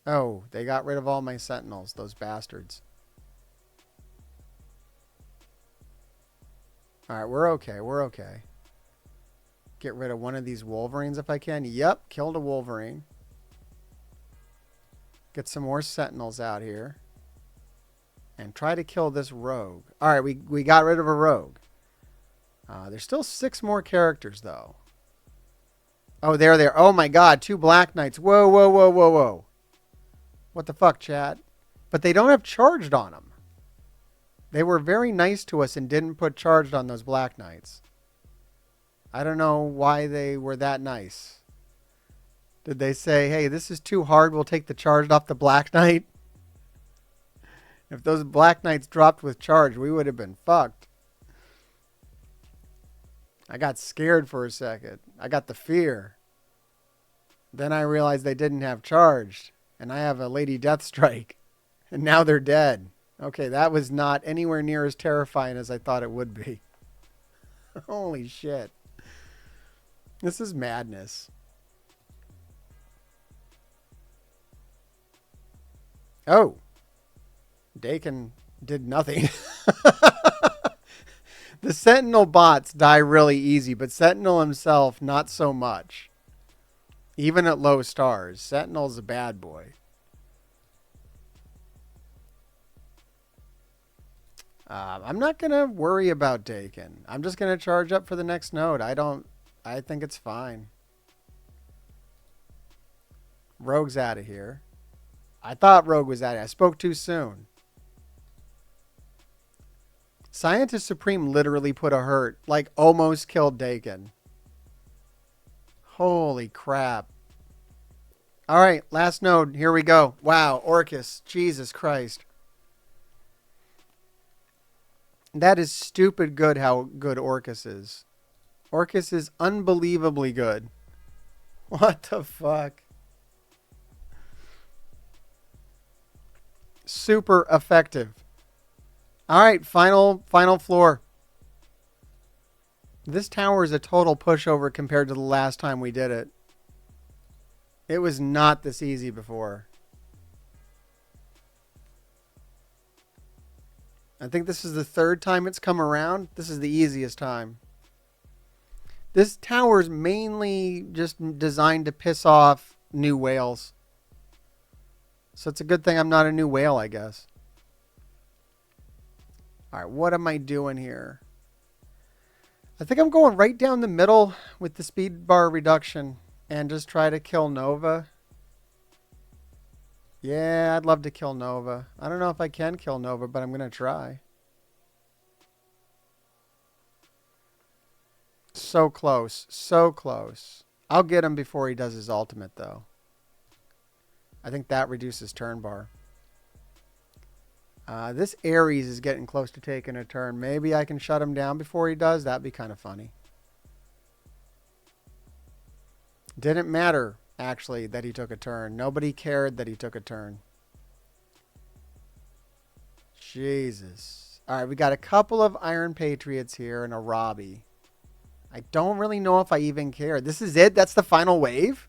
Oh, they got rid of all my Sentinels, those bastards. All right, we're okay. We're okay. Get rid of one of these Wolverines if I can. Yep, killed a Wolverine. Get some more Sentinels out here. And try to kill this rogue. All right, we got rid of a rogue. There's still 6 more characters, though. Oh, there. Oh, my God. 2 Black Knights. Whoa, whoa, whoa, whoa, whoa. What the fuck, chat? But they don't have charged on them. They were very nice to us and didn't put charged on those Black Knights. I don't know why they were that nice. Did they say, hey, this is too hard, we'll take the charged off the Black Knight? If those Black Knights dropped with charge, we would have been fucked. I got scared for a second. I got the fear. Then I realized they didn't have charged. And I have a Lady Deathstrike. And now they're dead. Okay, that was not anywhere near as terrifying as I thought it would be. Holy shit. This is madness. Oh. Dakin did nothing. The Sentinel bots die really easy, but Sentinel himself, not so much. Even at low stars. Sentinel's a bad boy. I'm not going to worry about Dakin. I'm just going to charge up for the next node. I think it's fine. Rogue's out of here. I thought Rogue was at it. I spoke too soon. Scientist Supreme literally put a hurt. Like, almost killed Dakin. Holy crap. All right, last node. Here we go. Wow, Orcus. Jesus Christ. That is stupid good how good Orcus is. Orcus is unbelievably good. What the fuck? Super effective. All right, final floor. This tower is a total pushover compared to the last time we did it. It was not this easy before. I think this is the third time it's come around. This is the easiest time. This tower is mainly just designed to piss off new whales. So it's a good thing I'm not a new whale, I guess. All right, what am I doing here? I think I'm going right down the middle with the speed bar reduction and just try to kill Nova. Yeah, I'd love to kill Nova. I don't know if I can kill Nova, but I'm going to try. So close. So close. I'll get him before he does his ultimate, though. I think that reduces turn bar. This Ares is getting close to taking a turn. Maybe I can shut him down before he does. That'd be kind of funny. Didn't matter, actually, that he took a turn. Nobody cared that he took a turn. Jesus. All right, we got a couple of Iron Patriots here and a Robbie. I don't really know if I even care. This is it? That's the final wave?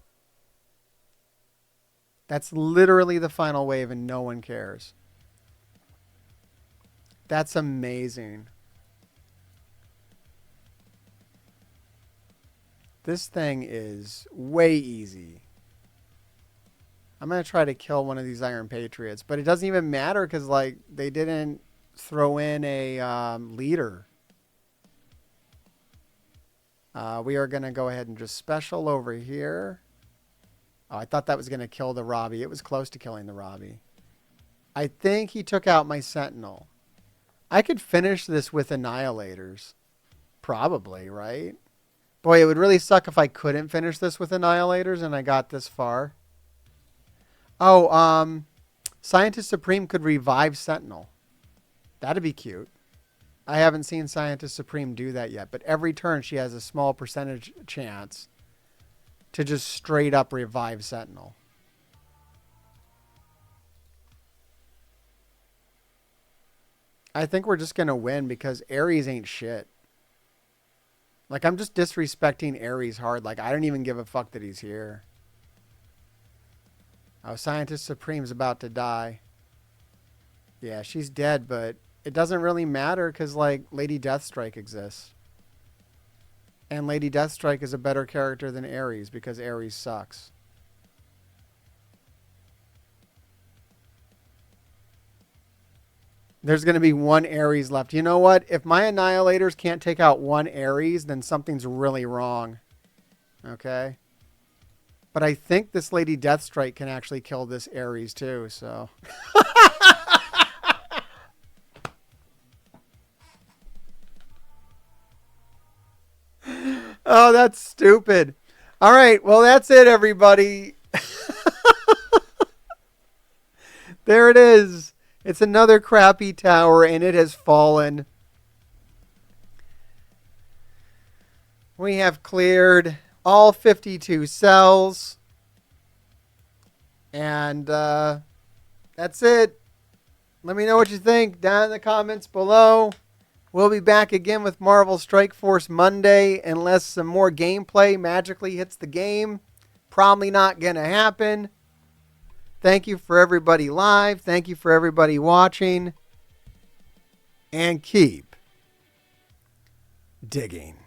That's literally the final wave and no one cares. That's amazing. This thing is way easy. I'm going to try to kill one of these Iron Patriots, but it doesn't even matter because, like, they didn't throw in a leader. We are going to go ahead and just special over here. Oh, I thought that was going to kill the Robbie. It was close to killing the Robbie. I think he took out my Sentinel. I could finish this with Annihilators. Probably, right? Boy, it would really suck if I couldn't finish this with Annihilators and I got this far. Oh, Scientist Supreme could revive Sentinel. That'd be cute. I haven't seen Scientist Supreme do that yet, but every turn she has a small percentage chance to just straight up revive Sentinel. I think we're just going to win because Ares ain't shit. Like, I'm just disrespecting Ares hard. Like, I don't even give a fuck that he's here. Oh, Scientist Supreme's about to die. Yeah, she's dead, but it doesn't really matter because, like, Lady Deathstrike exists. And Lady Deathstrike is a better character than Ares because Ares sucks. There's going to be one Ares left. You know what? If my Annihilators can't take out one Ares, then something's really wrong. Okay? But I think this Lady Deathstrike can actually kill this Ares too, so... Oh, that's stupid. All right, well, that's it, everybody. There it is. It's another crappy tower, and it has fallen. We have cleared all 52 cells. And that's it. Let me know what you think down in the comments below. We'll be back again with Marvel Strike Force Monday unless some more gameplay magically hits the game. Probably not going to happen. Thank you for everybody live. Thank you for everybody watching. And keep digging.